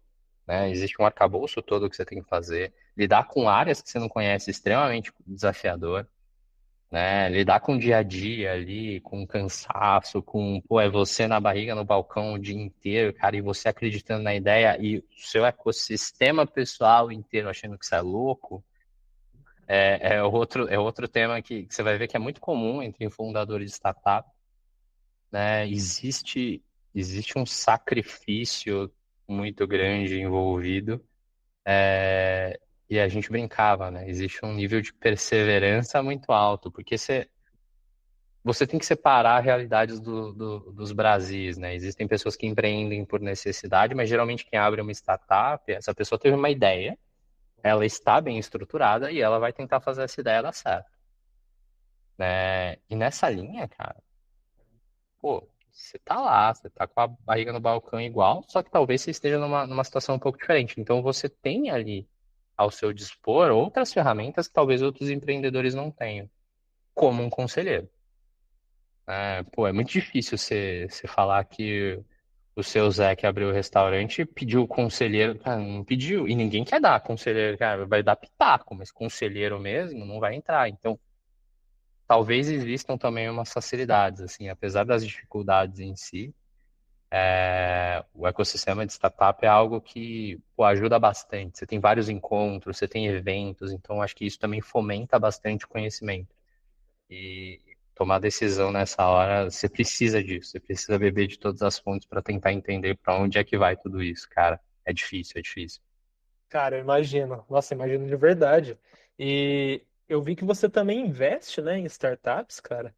né? Existe um arcabouço todo que você tem que fazer. Lidar com áreas que você não conhece é extremamente desafiador, né? Lidar com o dia a dia ali, com cansaço, com, pô, é você na barriga no balcão o dia inteiro, cara, e você acreditando na ideia e o seu ecossistema pessoal inteiro achando que você é louco, é outro tema que você vai ver que é muito comum entre fundadores de startup, né? Existe um sacrifício muito grande envolvido. E a gente brincava, né? Existe um nível de perseverança muito alto, porque você tem que separar realidades dos Brasis, né? Existem pessoas que empreendem por necessidade, mas geralmente quem abre uma startup, essa pessoa teve uma ideia, ela está bem estruturada e ela vai tentar fazer essa ideia dar certo, né? E nessa linha, cara, pô, você tá lá, você tá com a barriga no balcão igual, só que talvez você esteja numa situação um pouco diferente. Então você tem ali ao seu dispor outras ferramentas que talvez outros empreendedores não tenham, como um conselheiro. Pô, é muito difícil você falar que o seu Zé que abriu o restaurante pediu o conselheiro, cara, não pediu, e ninguém quer dar conselheiro, cara, vai dar pitaco, mas conselheiro mesmo não vai entrar. Então, talvez existam também umas facilidades, assim, apesar das dificuldades em si, o ecossistema de startup é algo que, pô, ajuda bastante. Você tem vários encontros, você tem eventos, então acho que isso também fomenta bastante o conhecimento. E tomar decisão nessa hora, você precisa disso, você precisa beber de todas as fontes para tentar entender para onde é que vai tudo isso, cara. É difícil, é difícil. Cara, eu imagino. Nossa, imagino de verdade. E eu vi que você também investe, né, em startups, cara.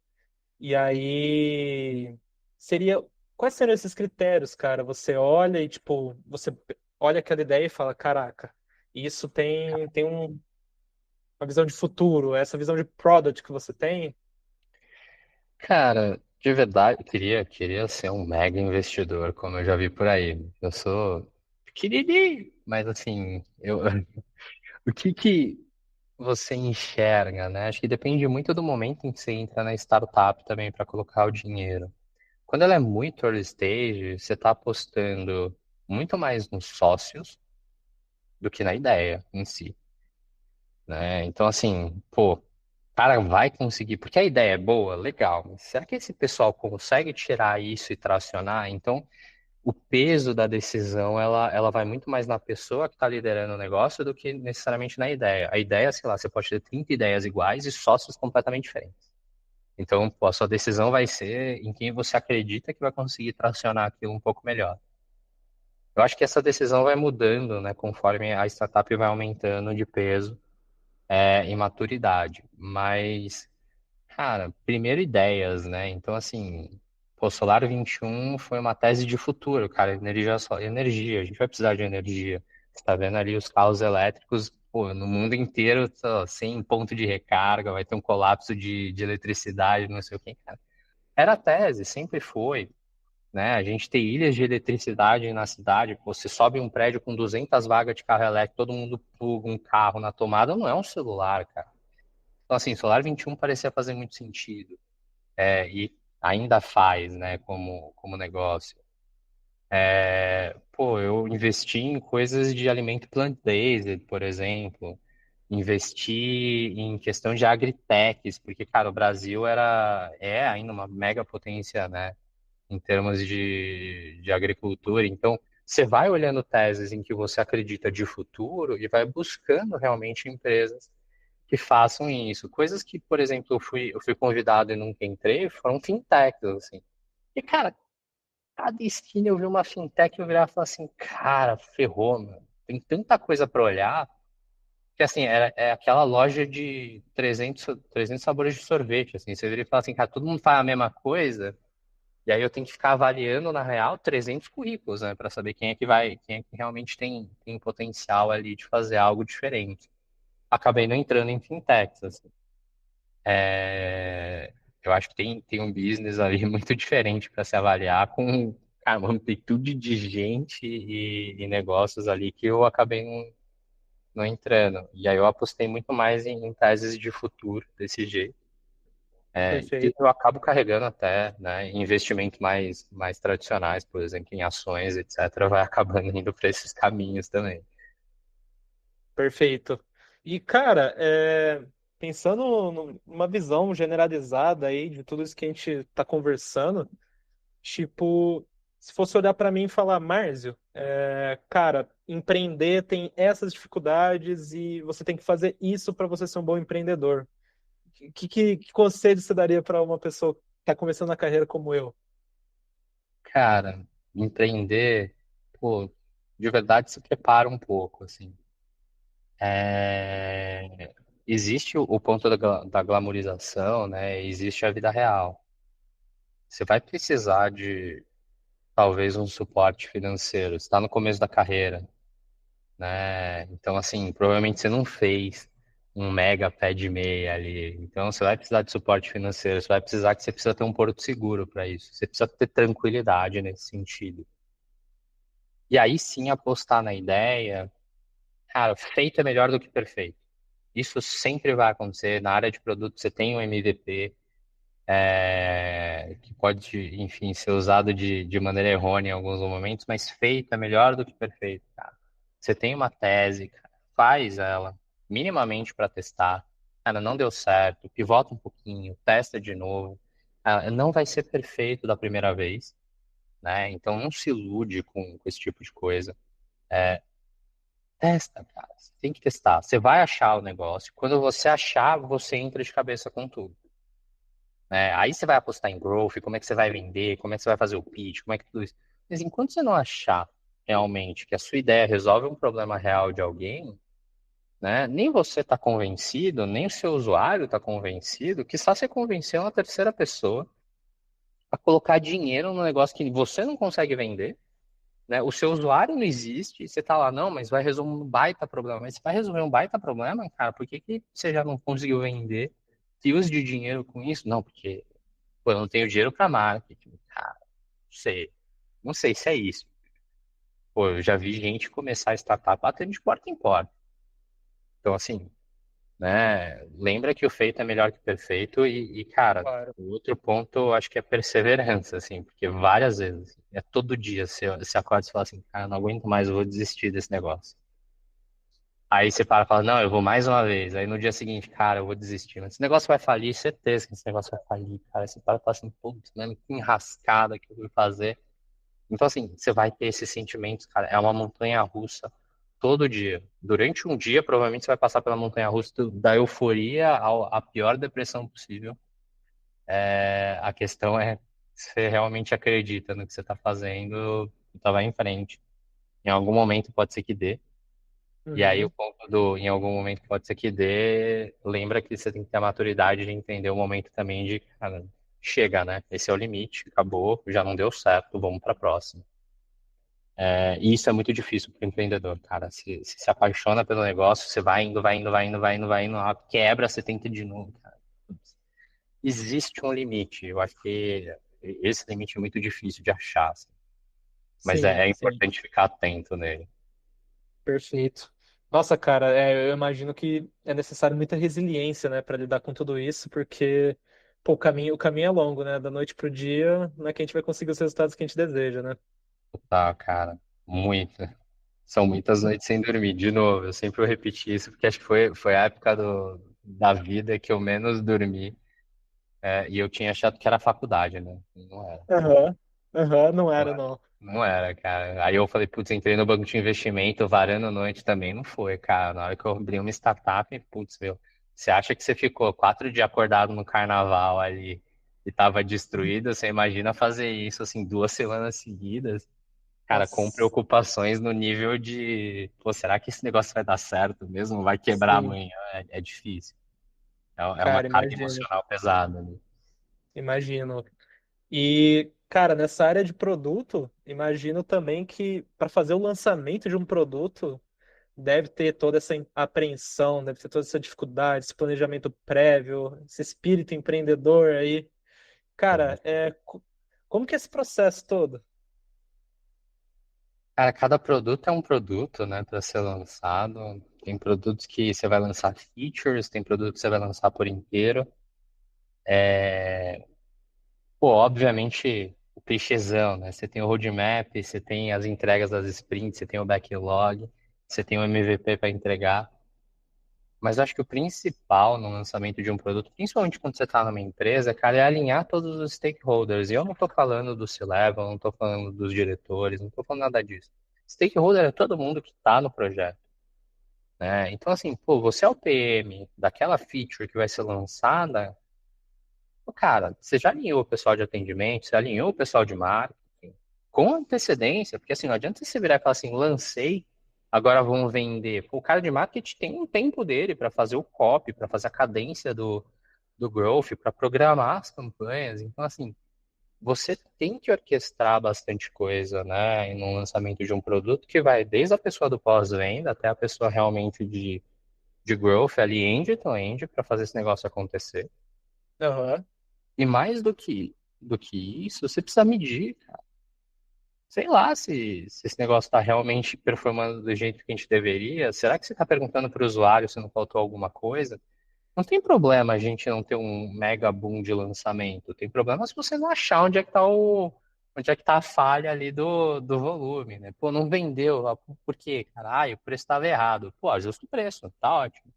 E aí seria, quais seriam esses critérios, cara? Você olha e tipo, você olha aquela ideia e fala, caraca, isso tem uma visão de futuro, essa visão de product que você tem. Cara, de verdade, queria ser um mega investidor, como eu já vi por aí. Eu sou pequenininho, mas assim, o que que você enxerga, né? Acho que depende muito do momento em que você entra na startup também para colocar o dinheiro. Quando ela é muito early stage, você está apostando muito mais nos sócios do que na ideia em si, né? Então, assim, pô, o cara vai conseguir, porque a ideia é boa, legal, mas será que esse pessoal consegue tirar isso e tracionar? Então, o peso da decisão, ela vai muito mais na pessoa que está liderando o negócio do que necessariamente na ideia. A ideia, sei lá, você pode ter 30 ideias iguais e sócios completamente diferentes. Então, pô, a sua decisão vai ser em quem você acredita que vai conseguir tracionar aquilo um pouco melhor. Eu acho que essa decisão vai mudando, né, conforme a startup vai aumentando de peso, em maturidade. Mas, cara, primeiro ideias, né? Então, assim, pô, Solar 21 foi uma tese de futuro, cara. Energia, só, energia, a gente vai precisar de energia. Você tá vendo ali os carros elétricos, pô, no mundo inteiro, sem ponto de recarga, vai ter um colapso de eletricidade, não sei o que, cara. Era a tese, sempre foi, né? A gente tem ilhas de eletricidade na cidade, você sobe um prédio com 200 vagas de carro elétrico, todo mundo pluga um carro na tomada, não é um celular, cara. Então, assim, Solar 21 parecia fazer muito sentido, e ainda faz, né, como negócio. Pô, eu investi em coisas de alimento plant-based, por exemplo, investi em questão de agritechs, porque, cara, o Brasil é ainda uma mega potência, né, em termos de agricultura. Então, você vai olhando teses em que você acredita de futuro e vai buscando realmente empresas que façam isso. Coisas que, por exemplo, eu fui convidado e nunca entrei, foram fintechs, assim. E, cara, cada esquina eu vi uma fintech e eu virava e falava assim, cara, ferrou, mano. Tem tanta coisa para olhar, que assim, é aquela loja de 300 sabores de sorvete, assim. Você vira e fala assim, cara, todo mundo faz a mesma coisa, E aí eu tenho que ficar avaliando, na real, 300 currículos, né, para saber quem é que vai, quem é que realmente tem potencial ali de fazer algo diferente. Acabei não entrando em fintechs, assim. Eu acho que tem um business ali muito diferente para se avaliar com, cara, uma amplitude de gente e negócios ali que eu acabei não entrando. E aí eu apostei muito mais em teses de futuro desse jeito. Que Perfeito. eu acabo carregando até, né, investimentos mais tradicionais, por exemplo, em ações, etc., vai acabando indo para esses caminhos também. Perfeito. E, cara, pensando numa visão generalizada aí de tudo isso que a gente está conversando, tipo, se fosse olhar para mim e falar, Márcio, cara, empreender tem essas dificuldades e você tem que fazer isso para você ser um bom empreendedor. Que conselho você daria para uma pessoa que está começando a carreira como eu? Cara, empreender, pô, de verdade se prepara um pouco, assim. É, Existe o ponto da glamorização, né? Existe a vida real. Você vai precisar de talvez um suporte financeiro. Você está no começo da carreira, né? Então, assim, provavelmente você não fez um mega pé de meia ali. Então, você vai precisar de suporte financeiro. Você vai precisar que você precisa ter um porto seguro para isso. Você precisa ter tranquilidade nesse sentido. E aí sim apostar na ideia. Cara, feito é melhor do que perfeito. Isso sempre vai acontecer. Na área de produto, você tem um MVP, que pode, enfim, ser usado de maneira errônea em alguns momentos, mas feito é melhor do que perfeito, cara. Você tem uma tese, cara, faz ela minimamente para testar. Cara, não deu certo, pivota um pouquinho, testa de novo. Não vai ser perfeito da primeira vez, né? Então não se ilude com esse tipo de coisa. Testa, cara. Você tem que testar. Você vai achar o negócio. Quando você achar, você entra de cabeça com tudo, né? Aí você vai apostar em growth, como é que você vai vender, como é que você vai fazer o pitch, como é que tudo isso. Mas enquanto você não achar realmente que a sua ideia resolve um problema real de alguém, né? Nem você está convencido, nem o seu usuário está convencido, que só você convencer uma terceira pessoa a colocar dinheiro no negócio que você não consegue vender, né? O seu usuário não existe, e você tá lá, não, mas vai resolver um baita problema. Mas se vai resolver um baita problema, cara, por que que você já não conseguiu vender fios de dinheiro com isso? Não, porque, pô, eu não tenho dinheiro para marketing. Cara, não sei. Não sei se é isso. Pô, eu já vi gente começar a startup batendo de porta em porta. Então, assim, né, lembra que o feito é melhor que o perfeito cara, Claro. o outro ponto eu acho que é perseverança, assim, porque várias vezes, assim, é todo dia você acorda e fala assim, cara, não aguento mais, eu vou desistir desse negócio. Aí você para e fala, não, eu vou mais uma vez. Aí no dia seguinte, cara, eu vou desistir. Mas esse negócio vai falir, certeza que esse negócio vai falir, cara. Aí você para e fala assim, putz, mano, que enrascada que eu fui fazer. Então, assim, você vai ter esses sentimentos, cara. É uma montanha russa todo dia. Durante um dia, provavelmente você vai passar pela montanha russa da euforia à pior depressão possível. A questão é se você realmente acredita no que você está fazendo, então vai em frente. Em algum momento pode ser que dê. E aí o Uhum. ponto do em algum momento pode ser que dê, lembra que você tem que ter a maturidade de entender o momento também de, cara, chega, né? Esse é o limite, acabou, já não deu certo, vamos para a próxima. E isso é muito difícil para o empreendedor, cara. Se apaixona pelo negócio, você vai indo, vai indo, vai indo, vai indo, vai indo, quebra, você tenta de novo, cara. Existe um limite, eu acho que esse limite é muito difícil de achar, assim. Mas Sim, é sim. importante ficar atento nele. Perfeito. Nossa, cara, eu imagino que é necessário muita resiliência, né, para lidar com tudo isso, porque pô, o caminho é longo, né? Da noite pro dia, não é que a gente vai conseguir os resultados que a gente deseja, né? Tá, cara, muita. São muitas noites sem dormir. De novo, eu sempre vou repetir isso, porque acho que foi a época da vida que eu menos dormi. E eu tinha achado que era faculdade, né? Não era. Aham, aham, não Não era, era, não. não era, cara. Aí eu falei, putz, entrei no banco de investimento, varando noite também. Não foi, cara. Na hora que eu abri uma startup, putz, meu, você acha que você ficou 4 dias acordado no carnaval ali e tava destruído? Você imagina fazer isso, assim, 2 semanas seguidas? Cara, com Nossa, preocupações no nível de, pô, será que esse negócio vai dar certo mesmo? Vai quebrar sim, amanhã? É difícil. É uma cara, carga imagino, emocional pesada, né? imagino. E, Cara, nessa área de produto, imagino também que para fazer o lançamento de um produto, deve ter toda essa apreensão, deve ter toda essa dificuldade, esse planejamento prévio, esse espírito empreendedor aí. Cara, como que é esse processo todo? Cara, cada produto é um produto, né, para ser lançado. Tem produtos que você vai lançar features, tem produtos que você vai lançar por inteiro. Pô, obviamente, o clichêzão, né? Você tem o roadmap, você tem as entregas das sprints, você tem o backlog, você tem o MVP para entregar. Mas eu acho que o principal no lançamento de um produto, principalmente quando você está numa empresa, cara, é alinhar todos os stakeholders. E eu não estou falando do C-level, não estou falando dos diretores, não estou falando nada disso. Stakeholder é todo mundo que está no projeto, né? Então, assim, pô, você é o PM daquela feature que vai ser lançada, pô, cara, você já alinhou o pessoal de atendimento, você alinhou o pessoal de marketing com antecedência, porque assim, não adianta você virar e falar assim, lancei, agora vamos vender. Pô, o cara de marketing tem um tempo dele para fazer o copy, para fazer a cadência do growth, para programar as campanhas. Então, assim, você tem que orquestrar bastante coisa, né, no lançamento de um produto que vai desde a pessoa do pós-venda até a pessoa realmente de growth ali, end to end, para fazer esse negócio acontecer. Aham. E mais do que isso, você precisa medir, sei lá, se esse negócio está realmente performando do jeito que a gente deveria. Será que você está perguntando para o usuário se não faltou alguma coisa? Não tem problema a gente não ter um mega boom de lançamento. Tem problema se você não achar onde é que tá a falha ali do volume, né? Pô, não vendeu. Por quê? Caralho, o preço estava errado. Pô, ajusta o preço, tá ótimo.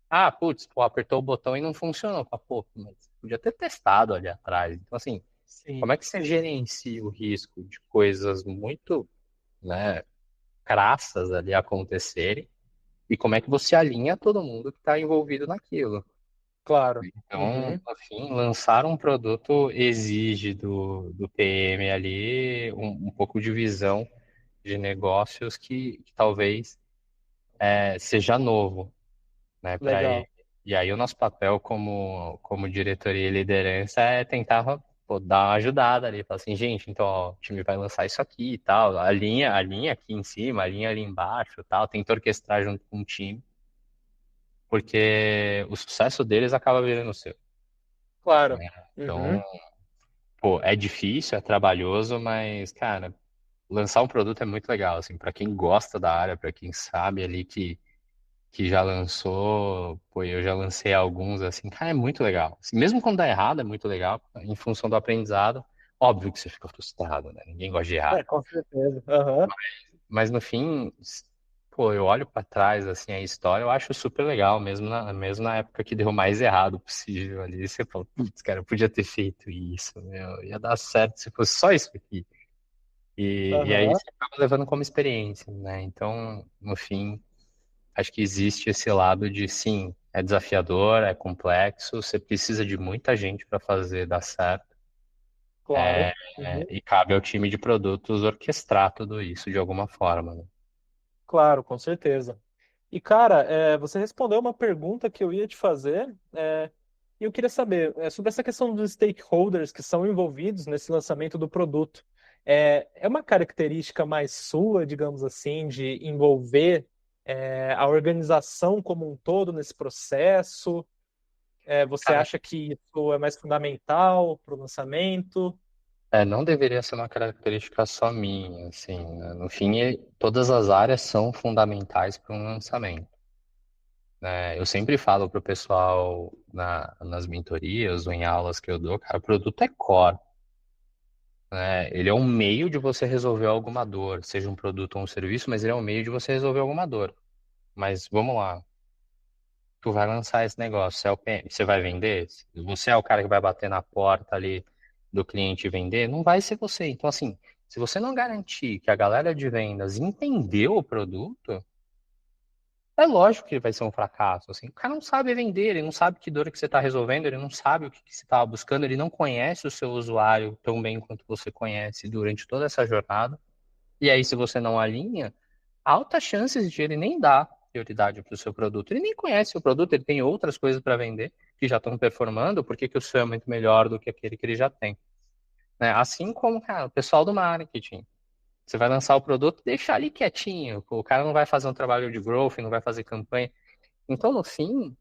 Ah, putz, pô, apertou o botão e não funcionou. Pô, mas podia ter testado ali atrás. Então, assim, Sim, como é que você gerencia o risco de coisas muito, né, crassas ali acontecerem? E como é que você alinha todo mundo que está envolvido naquilo? claro. Então, Uhum. no fim, lançar um produto exige do PM ali um pouco de visão de negócios que talvez seja novo, né, para ele. Legal. E aí o nosso papel como diretoria e liderança é tentar, pô, dar uma ajudada ali, falar assim, gente, então ó, o time vai lançar isso aqui e tal, a linha aqui em cima, a linha ali embaixo, e tal, tenta orquestrar junto com o time, porque o sucesso deles acaba virando o seu, Claro. né? Então, Uhum. pô, é difícil, é trabalhoso, mas, cara, lançar um produto é muito legal, assim, para quem gosta da área, para quem sabe ali que já lançou, pô, eu já lancei alguns, assim, cara, é muito legal. Assim, mesmo quando dá errado, é muito legal, em função do aprendizado. Óbvio que você fica frustrado, né? Ninguém gosta de errar. Com certeza. Aham. Mas no fim, pô, eu olho pra trás, assim, a história, eu acho super legal, mesmo na época que deu o mais errado possível ali. Você fala, putz, cara, eu podia ter feito isso, meu, ia dar certo se fosse só isso aqui. E aí Aham. você acaba levando como experiência, né? Então, no fim, acho que existe esse lado de, sim, é desafiador, é complexo, você precisa de muita gente para fazer dar certo, Claro. Uhum. e cabe ao time de produtos orquestrar tudo isso de alguma forma, né? Claro, com certeza. E, cara, você respondeu uma pergunta que eu ia te fazer, e eu queria saber sobre essa questão dos stakeholders que são envolvidos nesse lançamento do produto. É uma característica mais sua, digamos assim, de envolver a organização como um todo nesse processo? Você Cara, acha que isso é mais fundamental para o lançamento? não deveria ser uma característica só minha, assim, né? No fim, todas as áreas são fundamentais para um lançamento, né? Eu sempre falo para o pessoal nas mentorias ou em aulas que eu dou, cara, o produto é core, né? Ele é um meio de você resolver alguma dor, seja um produto ou um serviço, mas ele é um meio de você resolver alguma dor. Mas vamos lá, tu vai lançar esse negócio, você é o PM, você vai vender? Você é o cara que vai bater na porta ali do cliente e vender? Não vai ser você. Então, assim, se você não garantir que a galera de vendas entendeu o produto, é lógico que vai ser um fracasso. Assim, o cara não sabe vender, ele não sabe que dor que você está resolvendo, ele não sabe o que você estava buscando, ele não conhece o seu usuário tão bem quanto você conhece durante toda essa jornada. E aí, se você não alinha, altas chances de ele nem dar prioridade para o seu produto. Ele nem conhece o produto, ele tem outras coisas para vender que já estão performando, por que que o seu é muito melhor do que aquele que ele já tem? né? Assim como, cara, o pessoal do marketing. Você vai lançar o produto, deixa ali quietinho. O cara não vai fazer um trabalho de growth, não vai fazer campanha. Então, no fim,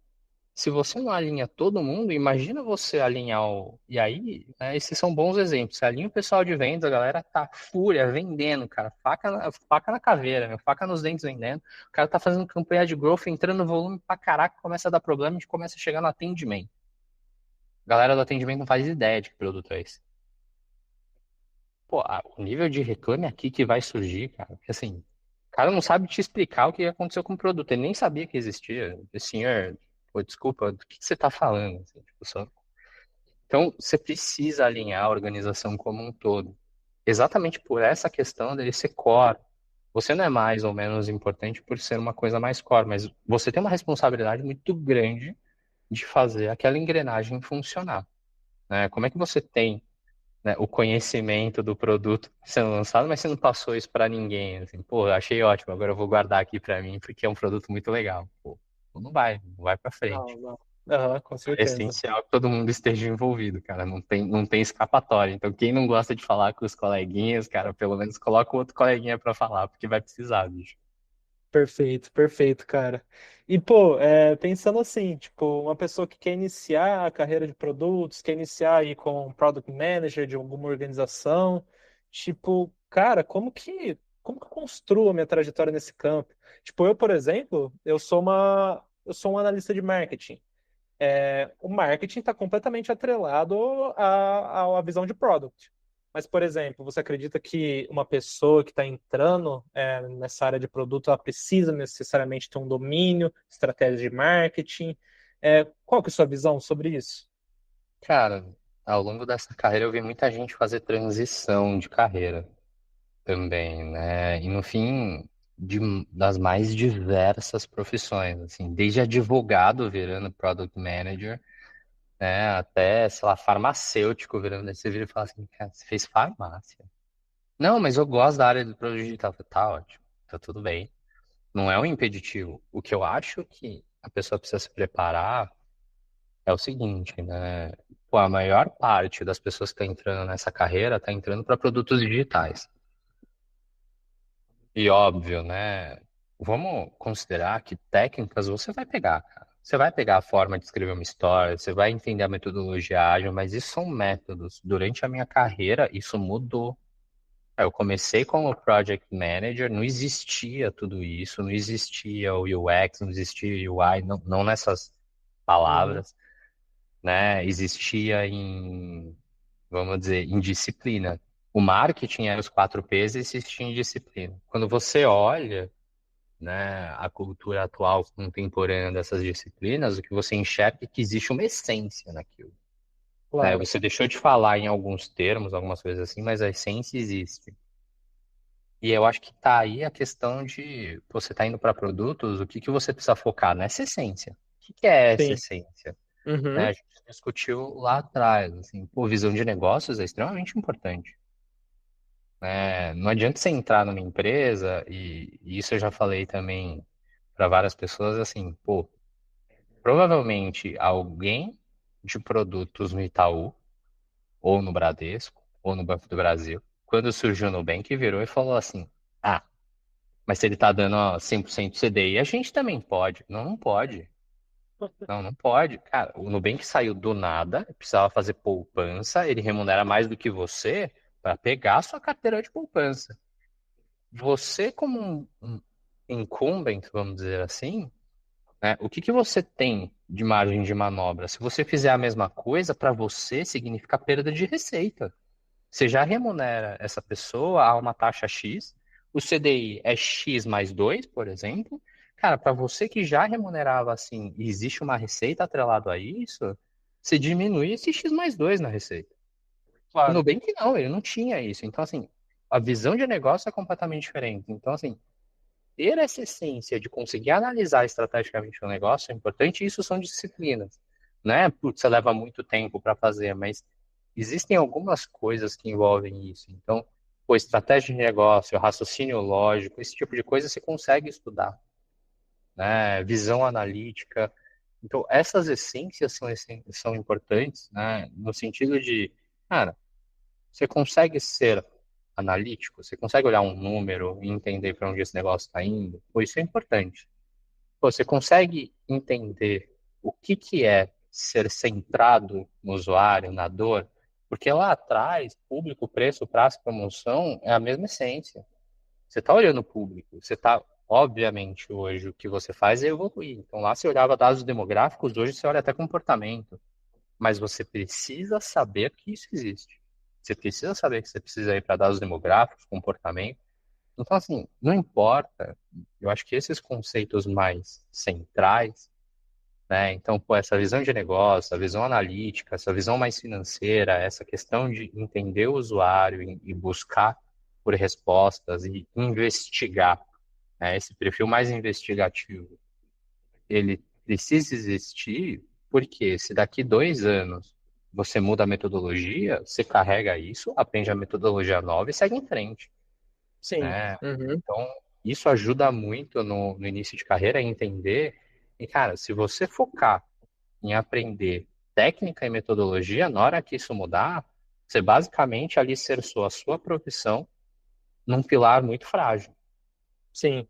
se você não alinha todo mundo, imagina você alinhar o. E aí, né, esses são bons exemplos. Você alinha o pessoal de vendas, a galera tá fúria, vendendo, cara. Faca na caveira, meu, faca nos dentes vendendo. O cara tá fazendo campanha de growth, entrando no volume pra caraca, começa a dar problema, a gente começa a chegar no atendimento. A galera do atendimento não faz ideia de que produto é esse. Pô, o nível de reclame aqui que vai surgir, cara, porque assim, o cara não sabe te explicar o que aconteceu com o produto, ele nem sabia que existia. Senhor, pô, desculpa, do que você tá falando? Assim, tipo, então, você precisa alinhar a organização como um todo. Exatamente por essa questão dele ser core. Você não é mais ou menos importante por ser uma coisa mais core, mas você tem uma responsabilidade muito grande de fazer aquela engrenagem funcionar, né? Como é que você tem, né, o conhecimento do produto sendo lançado, mas você não passou isso para ninguém? Assim, pô, achei ótimo, agora eu vou guardar aqui para mim porque é um produto muito legal. Pô, não vai para frente. Não, não. Aham, com É certeza. essencial que todo mundo esteja envolvido, cara. Não tem escapatória. Então, quem não gosta de falar com os coleguinhas, cara, pelo menos coloca o outro coleguinha pra falar, porque vai precisar, bicho. Perfeito, perfeito, cara. E, pô, pensando assim, tipo, uma pessoa que quer iniciar a carreira de produtos, quer iniciar aí com Product Manager de alguma organização, tipo, cara, como que eu construo a minha trajetória nesse campo? Tipo, eu, por exemplo, eu sou um analista de marketing. O marketing está completamente atrelado à visão de product. Mas, por exemplo, você acredita que uma pessoa que está entrando nessa área de produto, ela precisa necessariamente ter um domínio, estratégia de marketing? Qual que é a sua visão sobre isso? Cara, ao longo dessa carreira eu vi muita gente fazer transição de carreira também, né? E no fim, das mais diversas profissões, assim, desde advogado virando product manager, né, até, sei lá, farmacêutico virando. Aí você vira e fala assim, cara, você fez farmácia? Não, mas eu gosto da área do produto digital. Tá ótimo, tá tudo bem. Não é um impeditivo. O que eu acho que a pessoa precisa se preparar é o seguinte, né? Pô, a maior parte das pessoas que está entrando nessa carreira está entrando para produtos digitais. E óbvio, né? Vamos considerar que técnicas você vai pegar, cara. Você vai pegar a forma de escrever uma história, você vai entender a metodologia ágil, mas isso são métodos. Durante a minha carreira, isso mudou. Eu comecei como project manager, não existia tudo isso, não existia o UX, não existia o UI, não nessas Uhum, palavras, né? Existia em, vamos dizer, em disciplina. O marketing era os 4Ps e existia em disciplina. Quando você olha, né, a cultura atual contemporânea dessas disciplinas, o que você enxerga é que existe uma essência naquilo, né? claro, Você deixou de falar em alguns termos, algumas coisas assim, mas a essência existe. E eu acho que tá aí a questão de você tá indo para produtos, o que que você precisa focar nessa essência? O que que é essa sim. essência? Né? Uhum, A gente discutiu lá atrás, assim, pô, visão de negócios é extremamente importante, né? Não adianta você entrar numa empresa, e isso eu já falei também para várias pessoas, assim, pô, provavelmente alguém de produtos no Itaú, ou no Bradesco, ou no Banco do Brasil, quando surgiu o Nubank, virou e falou assim, ah, mas se ele tá dando ó, 100% CDI, a gente também pode. Não, não pode. Não pode. Cara, o Nubank saiu do nada, precisava fazer poupança, ele remunera mais do que você para pegar a sua carteira de poupança. Você, como um incumbent, vamos dizer assim, né, o que que você tem de margem de manobra? Se você fizer a mesma coisa, para você significa perda de receita. Você já remunera essa pessoa a uma taxa X, o CDI é X mais 2, por exemplo. Cara, para você que já remunerava assim e existe uma receita atrelada a isso, você diminui esse X mais 2 na receita. O claro. Nubank não, ele não tinha isso. Então, assim, a visão de negócio é completamente diferente. Então, assim, ter essa essência de conseguir analisar estrategicamente o negócio é importante, e isso são disciplinas. Né? Putz, você leva muito tempo para fazer, mas existem algumas coisas que envolvem isso. Então, pô, estratégia de negócio, raciocínio lógico, esse tipo de coisa você consegue estudar, né? Visão analítica. Então, essas essências são importantes, né? No sentido de, cara, você consegue ser analítico? Você consegue olhar um número e entender para onde esse negócio está indo? Pô, isso é importante. Pô, você consegue entender o que que é ser centrado no usuário, na dor? Porque lá atrás, público, preço, prazo, promoção é a mesma essência. Você está olhando o público, você está, obviamente, hoje o que você faz é evoluir. Então lá você olhava dados demográficos, hoje você olha até comportamento. Mas você precisa saber que isso existe. Você precisa saber que você precisa ir para dados demográficos, comportamento. Então, assim, não importa. Eu acho que esses conceitos mais centrais, né? Então, pô, essa visão de negócio, a visão analítica, essa visão mais financeira, essa questão de entender o usuário e buscar por respostas e investigar, né? Esse perfil mais investigativo, ele precisa existir porque se daqui 2 anos você muda a metodologia, você carrega isso, aprende a metodologia nova e segue em frente, Sim. né? Uhum. Então, isso ajuda muito no início de carreira a entender. E, cara, se você focar em aprender técnica e metodologia, na hora que isso mudar, você basicamente alicerçou a sua profissão num pilar muito frágil. Sim.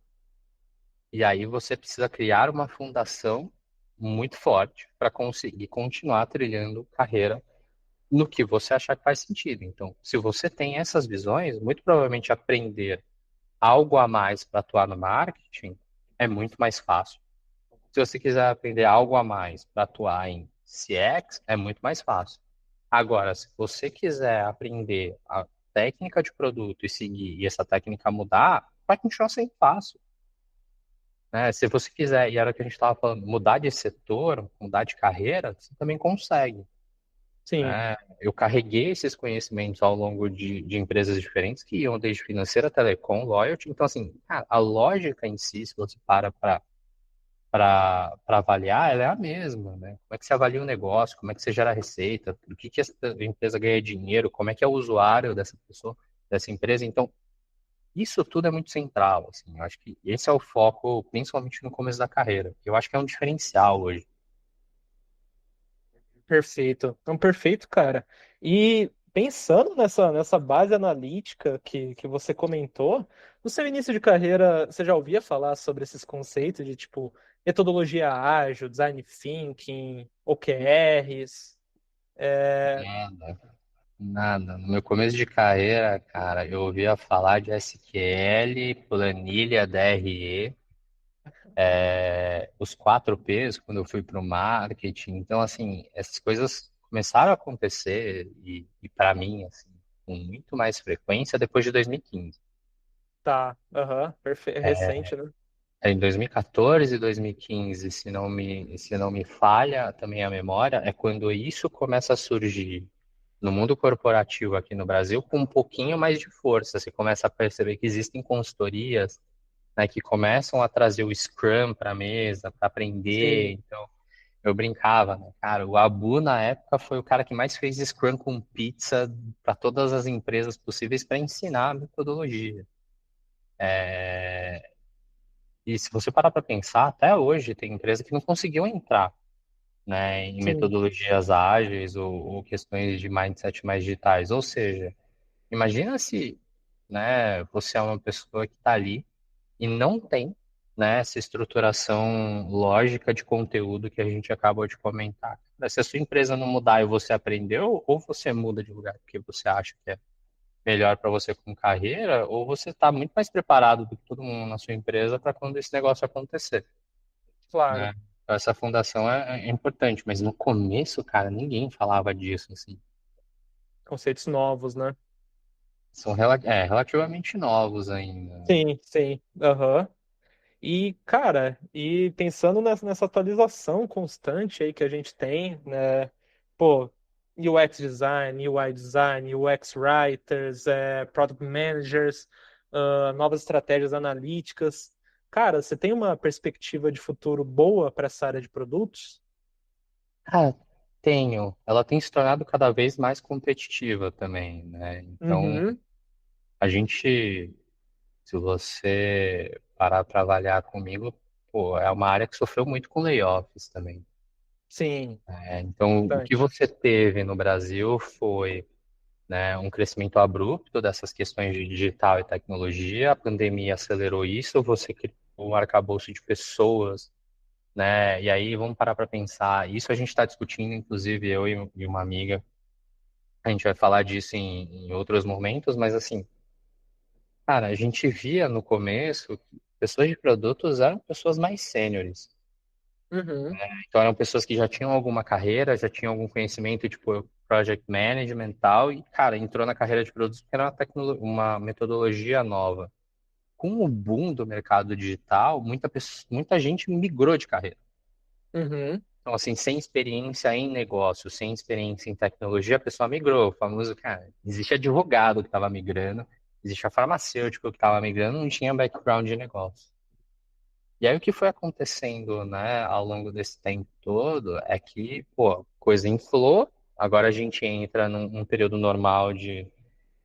E aí você precisa criar uma fundação muito forte para conseguir continuar trilhando carreira no que você achar que faz sentido. Então, se você tem essas visões, muito provavelmente aprender algo a mais para atuar no marketing é muito mais fácil. Se você quiser aprender algo a mais para atuar em CX, é muito mais fácil. Agora, se você quiser aprender a técnica de produto e seguir, e essa técnica mudar, vai continuar sendo fácil, né? Se você quiser, e era o que a gente estava falando, mudar de setor, mudar de carreira, você também consegue, Sim. né? Eu carreguei esses conhecimentos ao longo de empresas diferentes que iam desde financeira, telecom, loyalty. Então, assim, cara, a lógica em si, se você para avaliar, ela é a mesma, né? Como é que você avalia um negócio, como é que você gera receita, por que essa empresa ganha dinheiro, como é que é o usuário dessa pessoa, dessa empresa. Então, isso tudo é muito central, assim. Eu acho que esse é o foco, principalmente no começo da carreira. Eu acho que é um diferencial hoje. Perfeito. Então, perfeito, cara. E pensando nessa base analítica que você comentou, no seu início de carreira, você já ouvia falar sobre esses conceitos de tipo metodologia ágil, design thinking, OKRs? É, Nada, nada. No meu começo de carreira, cara, eu ouvia falar de SQL, planilha, DRE, os 4 Ps quando eu fui para o marketing. Então, assim, essas coisas começaram a acontecer e para mim, assim, com muito mais frequência depois de 2015. tá, aham, perfeito, recente, né? Em 2014 e 2015, se não me falha também a memória, é quando isso começa a surgir no mundo corporativo aqui no Brasil com um pouquinho mais de força. Você começa a perceber que existem consultorias, né, que começam a trazer o Scrum para a mesa, para aprender. Sim, Então, eu brincava, né? Cara, o Abu na época foi o cara que mais fez Scrum com pizza para todas as empresas possíveis para ensinar a metodologia. E se você parar para pensar, até hoje tem empresa que não conseguiu entrar, né, em sim, metodologias ágeis ou questões de mindset mais digitais. Ou seja, imagina se, né, você é uma pessoa que está ali e não tem, né, essa estruturação lógica de conteúdo que a gente acabou de comentar. Se a sua empresa não mudar e você aprendeu, ou você muda de lugar porque você acha que é melhor para você com carreira, ou você está muito mais preparado do que todo mundo na sua empresa para quando esse negócio acontecer, claro. né? Então, essa fundação é importante, mas no começo, cara, ninguém falava disso, assim. Conceitos novos, né? São relativamente novos ainda. Sim, sim, aham. E, cara, e pensando nessa atualização constante aí que a gente tem, né? Pô, UX design, UI design, UX writers, product managers, novas estratégias analíticas. Cara, você tem uma perspectiva de futuro boa para essa área de produtos? Ah, tenho. Ela tem se tornado cada vez mais competitiva também, né? Então, Uhum, a gente, se você parar para avaliar comigo, pô, é uma área que sofreu muito com layoffs também. sim, Então, o que bastante. você teve no Brasil foi, né? Um crescimento abrupto dessas questões de digital e tecnologia. A pandemia acelerou isso, você criou um arcabouço de pessoas, né? E aí vamos parar para pensar. Isso a gente está discutindo, inclusive eu e uma amiga. A gente vai falar disso em outros momentos, mas assim, cara, a gente via no começo que pessoas de produtos eram pessoas mais sêniores. Uhum, Então eram pessoas que já tinham alguma carreira, já tinham algum conhecimento, tipo project management e tal, e, cara, entrou na carreira de produtos porque era uma metodologia nova. Com o boom do mercado digital, muita gente migrou de carreira. uhum, Então, assim, sem experiência em negócio, sem experiência em tecnologia, a pessoa migrou. O famoso, cara, existe advogado que estava migrando, existe a farmacêutico que estava migrando, não tinha background de negócio. E aí o que foi acontecendo, né, ao longo desse tempo todo é que, pô, coisa inflou, agora a gente entra num período normal de,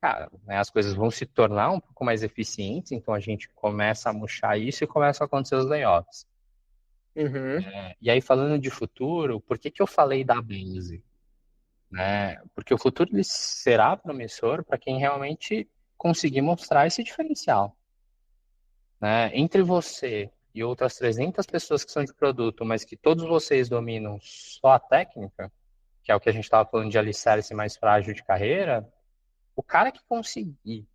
cara, né, as coisas vão se tornar um pouco mais eficientes, então a gente começa a murchar isso e começam a acontecer os layoffs. uhum, E aí, falando de futuro, por que que eu falei da base, né? Porque o futuro ele será promissor para quem realmente conseguir mostrar esse diferencial, né? Entre você e outras 300 pessoas que são de produto, mas que todos vocês dominam só a técnica, que é o que a gente estava falando de alicerce mais frágil de carreira, o cara que conseguir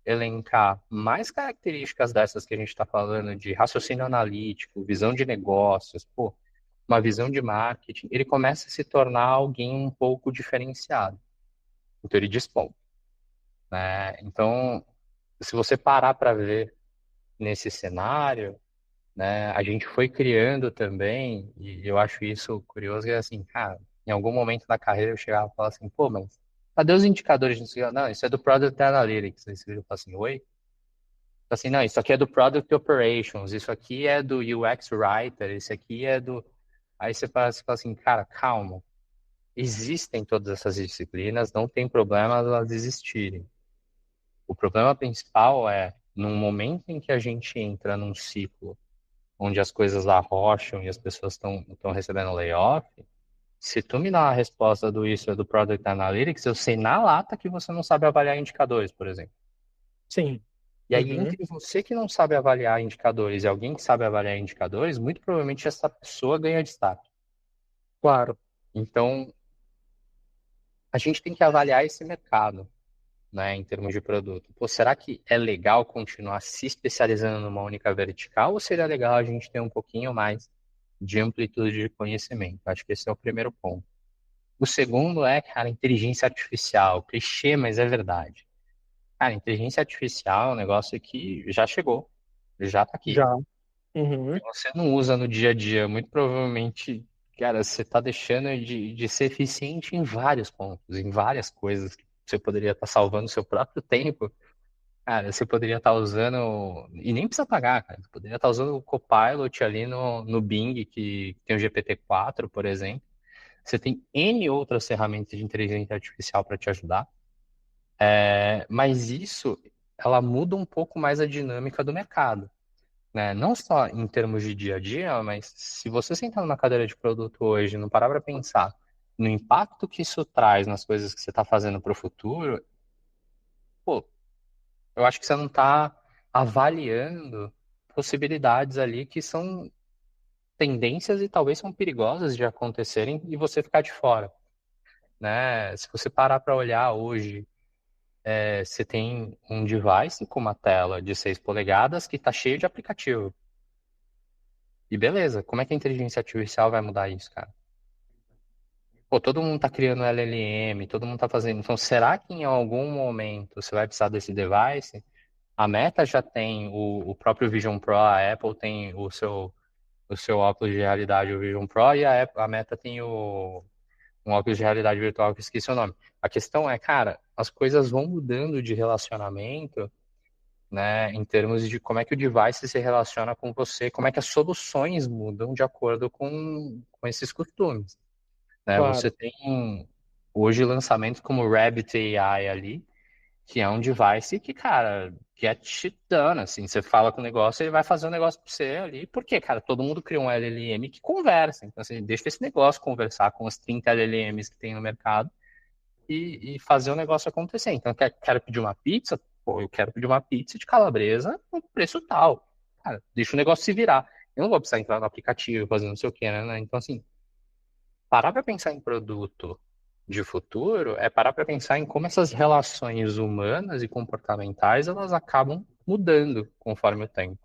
elencar mais características dessas que a gente está falando, de raciocínio analítico, visão de negócios, pô, uma visão de marketing, ele começa a se tornar alguém um pouco diferenciado. Então ele desponta, né? Então, se você parar para ver nesse cenário, né, a gente foi criando também, e eu acho isso curioso, que é assim, cara, em algum momento da carreira eu chegava e falava assim, pô, mas cadê os indicadores disso? Não, isso é do Product Analytics. Aí você fala assim, oi? Assim, não, isso aqui é do Product Operations, isso aqui é do UX Writer, isso aqui é do... Aí você fala assim, cara, calma. Existem todas essas disciplinas, não tem problema elas existirem. O problema principal é, num momento em que a gente entra num ciclo onde as coisas arrocham e as pessoas estão recebendo layoff, se tu me dá uma resposta do isso é do Product Analytics, eu sei na lata que você não sabe avaliar indicadores, por exemplo. sim, E aí, uhum, entre você que não sabe avaliar indicadores e alguém que sabe avaliar indicadores, muito provavelmente essa pessoa ganha destaque. claro, Então, a gente tem que avaliar esse mercado, né, em termos de produto. Pô, será que é legal continuar se especializando numa única vertical ou seria legal a gente ter um pouquinho mais de amplitude de conhecimento? Acho que esse é o primeiro ponto. O segundo é, cara, inteligência artificial. Clichê, mas é verdade. Cara, inteligência artificial é um negócio que já chegou, já tá aqui. já, uhum, Você não usa no dia a dia, muito provavelmente, cara, você tá deixando de ser eficiente em vários pontos, em várias coisas que você poderia estar salvando seu próprio tempo. Cara, você poderia estar usando, e nem precisa pagar, cara. Você poderia estar usando o Copilot ali no Bing, que tem o GPT-4, por exemplo. Você tem N outras ferramentas de inteligência artificial para te ajudar. Mas isso, ela muda um pouco mais a dinâmica do mercado, né? Não só em termos de dia a dia, mas se você sentar numa cadeira de produto hoje e não parar para pensar no impacto que isso traz nas coisas que você está fazendo para o futuro, pô, eu acho que você não está avaliando possibilidades ali que são tendências e talvez são perigosas de acontecerem e você ficar de fora, né? Se você parar para olhar hoje, você tem um device com uma tela de 6 polegadas que está cheio de aplicativo. E beleza, como é que a inteligência artificial vai mudar isso, cara? Pô, todo mundo está criando LLM, todo mundo está fazendo. Então, será que em algum momento você vai precisar desse device? A Meta já tem o próprio Vision Pro, a Apple tem o seu óculos de realidade, o Vision Pro, e a Meta tem um óculos de realidade virtual que eu esqueci o nome. A questão é, cara, as coisas vão mudando de relacionamento, né, em termos de como é que o device se relaciona com você, como é que as soluções mudam de acordo com esses costumes, né? Você claro, tem hoje lançamentos como o Rabbit AI ali, que é um device que, cara, que é titã, assim, você fala com o negócio, ele vai fazer um negócio para você ali, porque, cara, todo mundo cria um LLM que conversa, então, assim, deixa esse negócio conversar com os 30 LLMs que tem no mercado, e fazer o negócio acontecer. Então, eu quero pedir uma pizza, pô, eu quero pedir uma pizza de calabresa com preço tal. Cara, deixa o negócio se virar. Eu não vou precisar entrar no aplicativo, fazer não sei o quê, né? Então, assim, parar para pensar em produto de futuro é parar para pensar em como essas relações humanas e comportamentais elas acabam mudando conforme o tempo,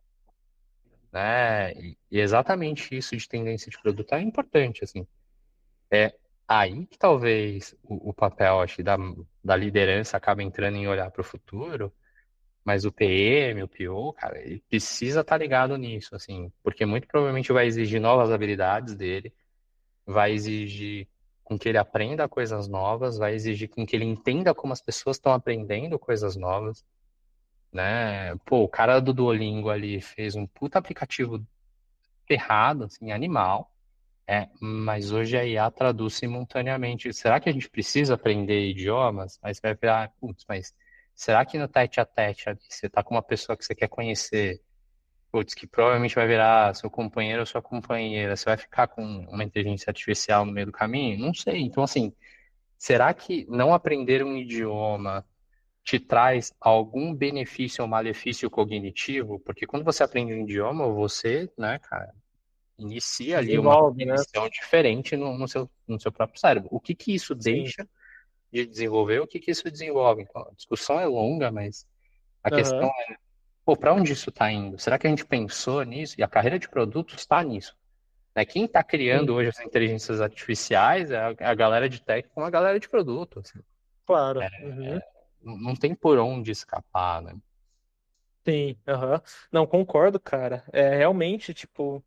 né? E exatamente isso de tendência de produto é importante, assim. É aí que talvez o papel, acho, da liderança acaba entrando em olhar para o futuro, mas o PM, o PO, cara, ele precisa estar ligado nisso, assim, porque muito provavelmente vai exigir novas habilidades dele, vai exigir com que ele aprenda coisas novas, vai exigir com que ele entenda como as pessoas estão aprendendo coisas novas, né? Pô, o cara do Duolingo ali fez um puta aplicativo ferrado, assim, animal. Mas hoje a IA traduz simultaneamente. Será que a gente precisa aprender idiomas? Aí você vai virar, putz, mas será que no tete a tete ali, você tá com uma pessoa que você quer conhecer, putz, que provavelmente vai virar seu companheiro ou sua companheira, você vai ficar com uma inteligência artificial no meio do caminho? Não sei. Então, assim, será que não aprender um idioma te traz algum benefício ou malefício cognitivo? Porque quando você aprende um idioma, você, né, cara, inicia ali uma Desenvolve, né? cognição diferente no seu próprio cérebro. O que que isso Sim. deixa de desenvolver? O que que isso desenvolve? Então, a discussão é longa, mas a questão Aham. é, pô, para onde isso está indo? Será que a gente pensou nisso? E a carreira de produtos está nisso. Né? Quem está criando Sim, hoje as inteligências artificiais é a galera de tech com a galera de produto. Assim. claro. Uhum. Não tem por onde escapar, né? Sim, aham. Não, concordo, cara. É realmente, tipo,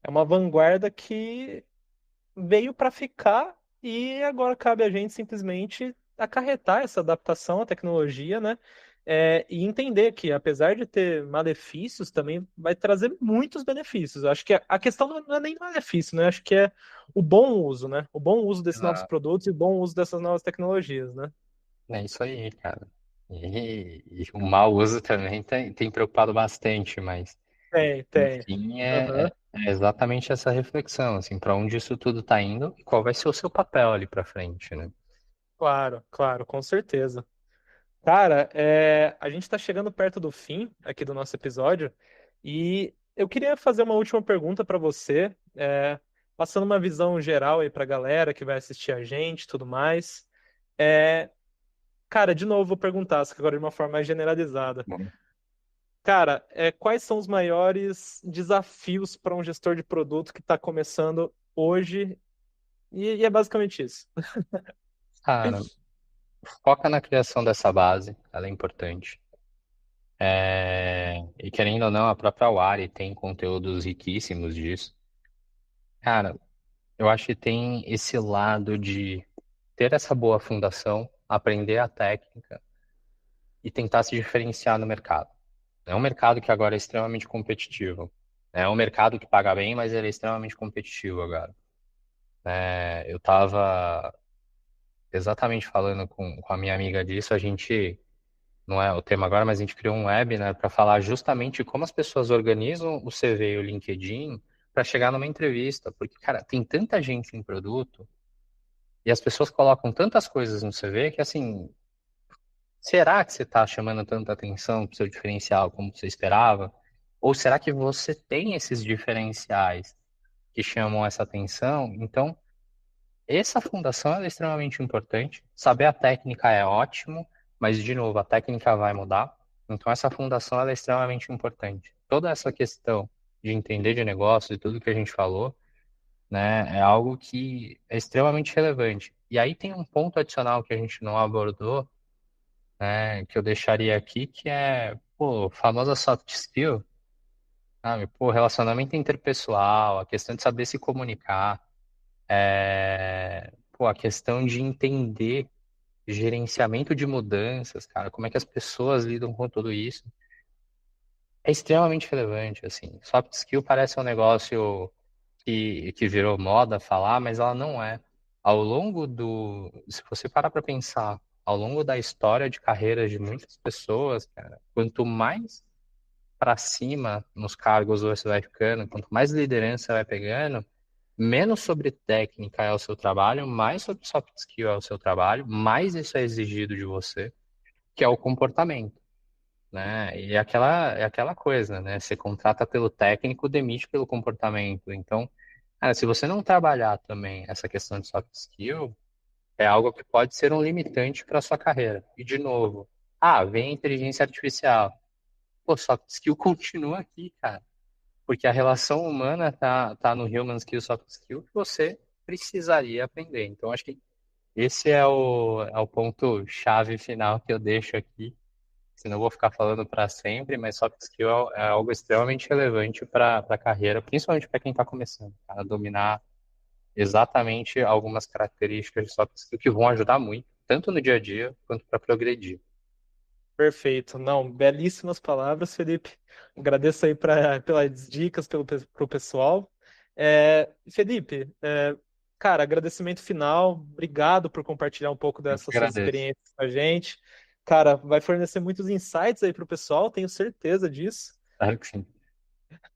é uma vanguarda que veio para ficar e agora cabe a gente simplesmente acarretar essa adaptação à tecnologia, né? E entender que, apesar de ter malefícios, também vai trazer muitos benefícios. Eu acho que a questão não é nem malefício, né? Eu acho que é o bom uso, né? O bom uso desses novos Exato. produtos e o bom uso dessas novas tecnologias, né? É isso aí, cara. E o mau uso também tem preocupado bastante, mas Tem, no tem. fim, Aham. é exatamente essa reflexão, assim, para onde isso tudo está indo e qual vai ser o seu papel ali para frente, né? Claro, claro, com certeza. Cara, a gente está chegando perto do fim aqui do nosso episódio e eu queria fazer uma última pergunta para você, passando uma visão geral aí para a galera que vai assistir a gente e tudo mais. É, cara, de novo vou perguntar, só que agora de uma forma mais generalizada. Bom. Cara, quais são os maiores desafios para um gestor de produto que está começando hoje? E é basicamente isso. Cara, foca na criação dessa base, ela é importante. E querendo ou não, a própria Wari tem conteúdos riquíssimos disso. Cara, eu acho que tem esse lado de ter essa boa fundação, aprender a técnica e tentar se diferenciar no mercado. É um mercado que agora é extremamente competitivo. É um mercado que paga bem, mas ele é extremamente competitivo agora. Eu estava exatamente falando com a minha amiga disso. A gente, não é o tema agora, mas a gente criou um webinar para falar justamente como as pessoas organizam o CV e o LinkedIn para chegar numa entrevista. Porque, cara, tem tanta gente em produto e as pessoas colocam tantas coisas no CV que, assim, será que você está chamando tanta atenção para o seu diferencial como você esperava? Ou será que você tem esses diferenciais que chamam essa atenção? Então, essa fundação ela é extremamente importante. Saber a técnica é ótimo, mas, de novo, a técnica vai mudar. Então, essa fundação ela é extremamente importante. Toda essa questão de entender de negócios e tudo que a gente falou, né, é algo que é extremamente relevante. E aí tem um ponto adicional que a gente não abordou, né, que eu deixaria aqui, que é, pô, famosa soft skill, sabe? Pô, relacionamento interpessoal, a questão de saber se comunicar, pô, a questão de entender gerenciamento de mudanças, cara, como é que as pessoas lidam com tudo isso, é extremamente relevante, assim. Soft skill parece um negócio que virou moda falar, mas ela não é. Se você parar para pensar, ao longo da história de carreiras de muitas pessoas, cara, quanto mais para cima nos cargos você vai ficando, quanto mais liderança você vai pegando, menos sobre técnica é o seu trabalho, mais sobre soft skill é o seu trabalho, mais isso é exigido de você, que é o comportamento, né? E é aquela coisa, né? Você contrata pelo técnico, demite pelo comportamento. Então, cara, se você não trabalhar também essa questão de soft skill, é algo que pode ser um limitante para sua carreira. E de novo, vem a inteligência artificial. Pô, soft skill continua aqui, cara. Porque a relação humana tá no human skill, soft skill que você precisaria aprender. Então, acho que esse é o ponto chave final que eu deixo aqui. Senão eu vou ficar falando para sempre, mas soft skill é algo extremamente relevante para a carreira, principalmente para quem está começando, cara, dominar exatamente algumas características de soft skill que vão ajudar muito, tanto no dia a dia quanto para progredir. Perfeito. Não, belíssimas palavras, Felipe. Agradeço aí pelas dicas, pro pessoal. Felipe, cara, agradecimento final. Obrigado por compartilhar um pouco Eu que dessas suas agradeço. experiências com a gente. Cara, vai fornecer muitos insights aí pro pessoal, tenho certeza disso. Claro que sim.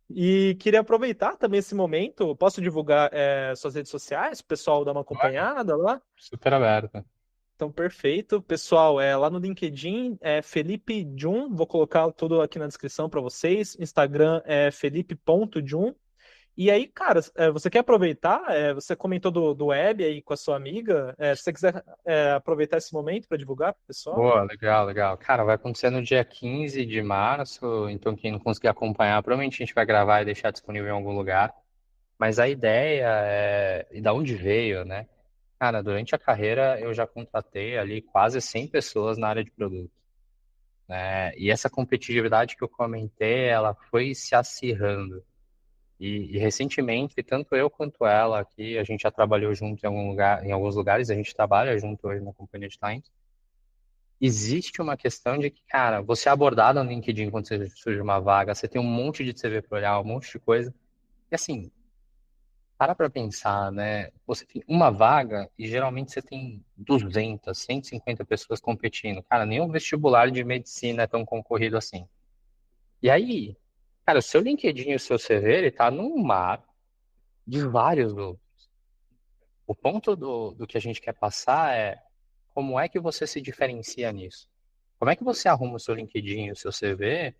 E queria aproveitar também esse momento. Posso divulgar, suas redes sociais, o pessoal dar uma Pode, acompanhada lá? super aberto. Então, perfeito. Pessoal, lá no LinkedIn é Felipe Jun, vou colocar tudo aqui na descrição para vocês. Instagram é felipe.jun. E aí, cara, você quer aproveitar? Você comentou do web aí com a sua amiga. Se você quiser aproveitar esse momento para divulgar para o pessoal? Boa, legal, legal. Cara, vai acontecer no dia 15 de março, então quem não conseguir acompanhar, provavelmente a gente vai gravar e deixar disponível em algum lugar. Mas a ideia e da onde veio, né? Cara, durante a carreira eu já contratei ali quase 100 pessoas na área de produto, né? E essa competitividade que eu comentei, ela foi se acirrando. E recentemente, tanto eu quanto ela aqui, a gente já trabalhou junto em algum lugar, em alguns lugares, a gente trabalha junto hoje na companhia de Times. Existe uma questão de que, cara, você é abordado no LinkedIn quando você surge uma vaga, você tem um monte de CV para olhar, um monte de coisa. E assim, para pensar, né? Você tem uma vaga e geralmente você tem 200, 150 pessoas competindo. Cara, nenhum vestibular de medicina é tão concorrido assim. E aí, cara, o seu LinkedIn e o seu CV, ele tá num mar de vários do. O ponto do que a gente quer passar é como é que você se diferencia nisso? Como é que você arruma o seu LinkedIn e o seu CV,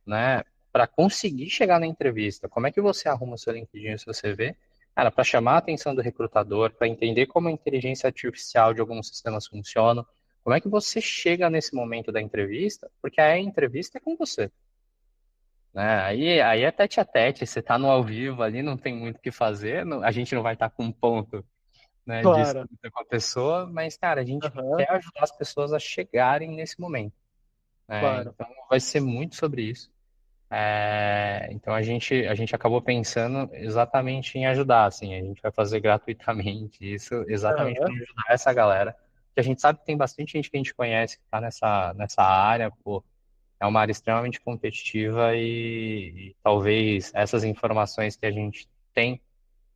né, para conseguir chegar na entrevista? Como é que você arruma o seu LinkedIn e o seu CV, cara, para chamar a atenção do recrutador, para entender como a inteligência artificial de alguns sistemas funciona? Como é que você chega nesse momento da entrevista? Porque a entrevista é com você, né? Aí é tete a tete, você está no ao vivo ali, não tem muito o que fazer, a gente não vai estar com um ponto, né, de Claro. escuta com a pessoa, mas, cara, a gente Aham, quer ajudar as pessoas a chegarem nesse momento, né? claro. Então vai ser muito sobre isso. Então a gente acabou pensando exatamente em ajudar, assim, a gente vai fazer gratuitamente isso, exatamente para Aham, ajudar essa galera, que a gente sabe que tem bastante gente que a gente conhece que está nessa área, pô, é uma área extremamente competitiva e talvez essas informações que a gente tem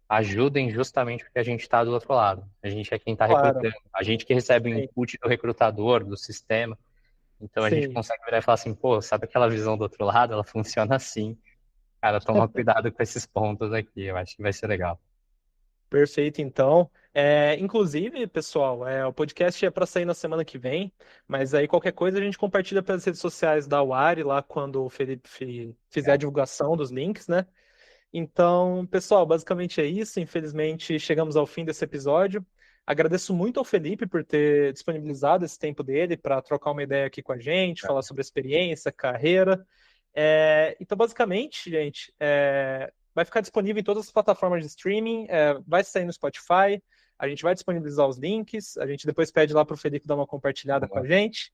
ajudem justamente porque a gente está do outro lado, a gente é quem está claro. recrutando, a gente que recebe o Sim. input do recrutador, do sistema, então a gente Sim. consegue virar e falar assim, pô, sabe aquela visão do outro lado? Ela funciona assim. Cara, toma cuidado com esses pontos aqui, eu acho que vai ser legal. Perfeito, então. Inclusive, pessoal, o podcast é para sair na semana que vem, mas aí qualquer coisa a gente compartilha pelas redes sociais da Wari lá quando o Felipe fizer a Legal. divulgação dos links, né? Então, pessoal, basicamente é isso. Infelizmente, chegamos ao fim desse episódio. Agradeço muito ao Felipe por ter disponibilizado esse tempo dele para trocar uma ideia aqui com a gente, falar sobre a experiência, carreira. Então, basicamente, gente, vai ficar disponível em todas as plataformas de streaming, vai sair no Spotify, a gente vai disponibilizar os links, a gente depois pede lá para o Felipe dar uma compartilhada com a Boa. gente.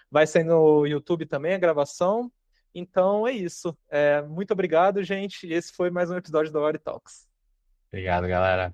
Vai sair no YouTube também a gravação. Então é isso. Muito obrigado, gente. Esse foi mais um episódio da Ori Talks. Obrigado, galera.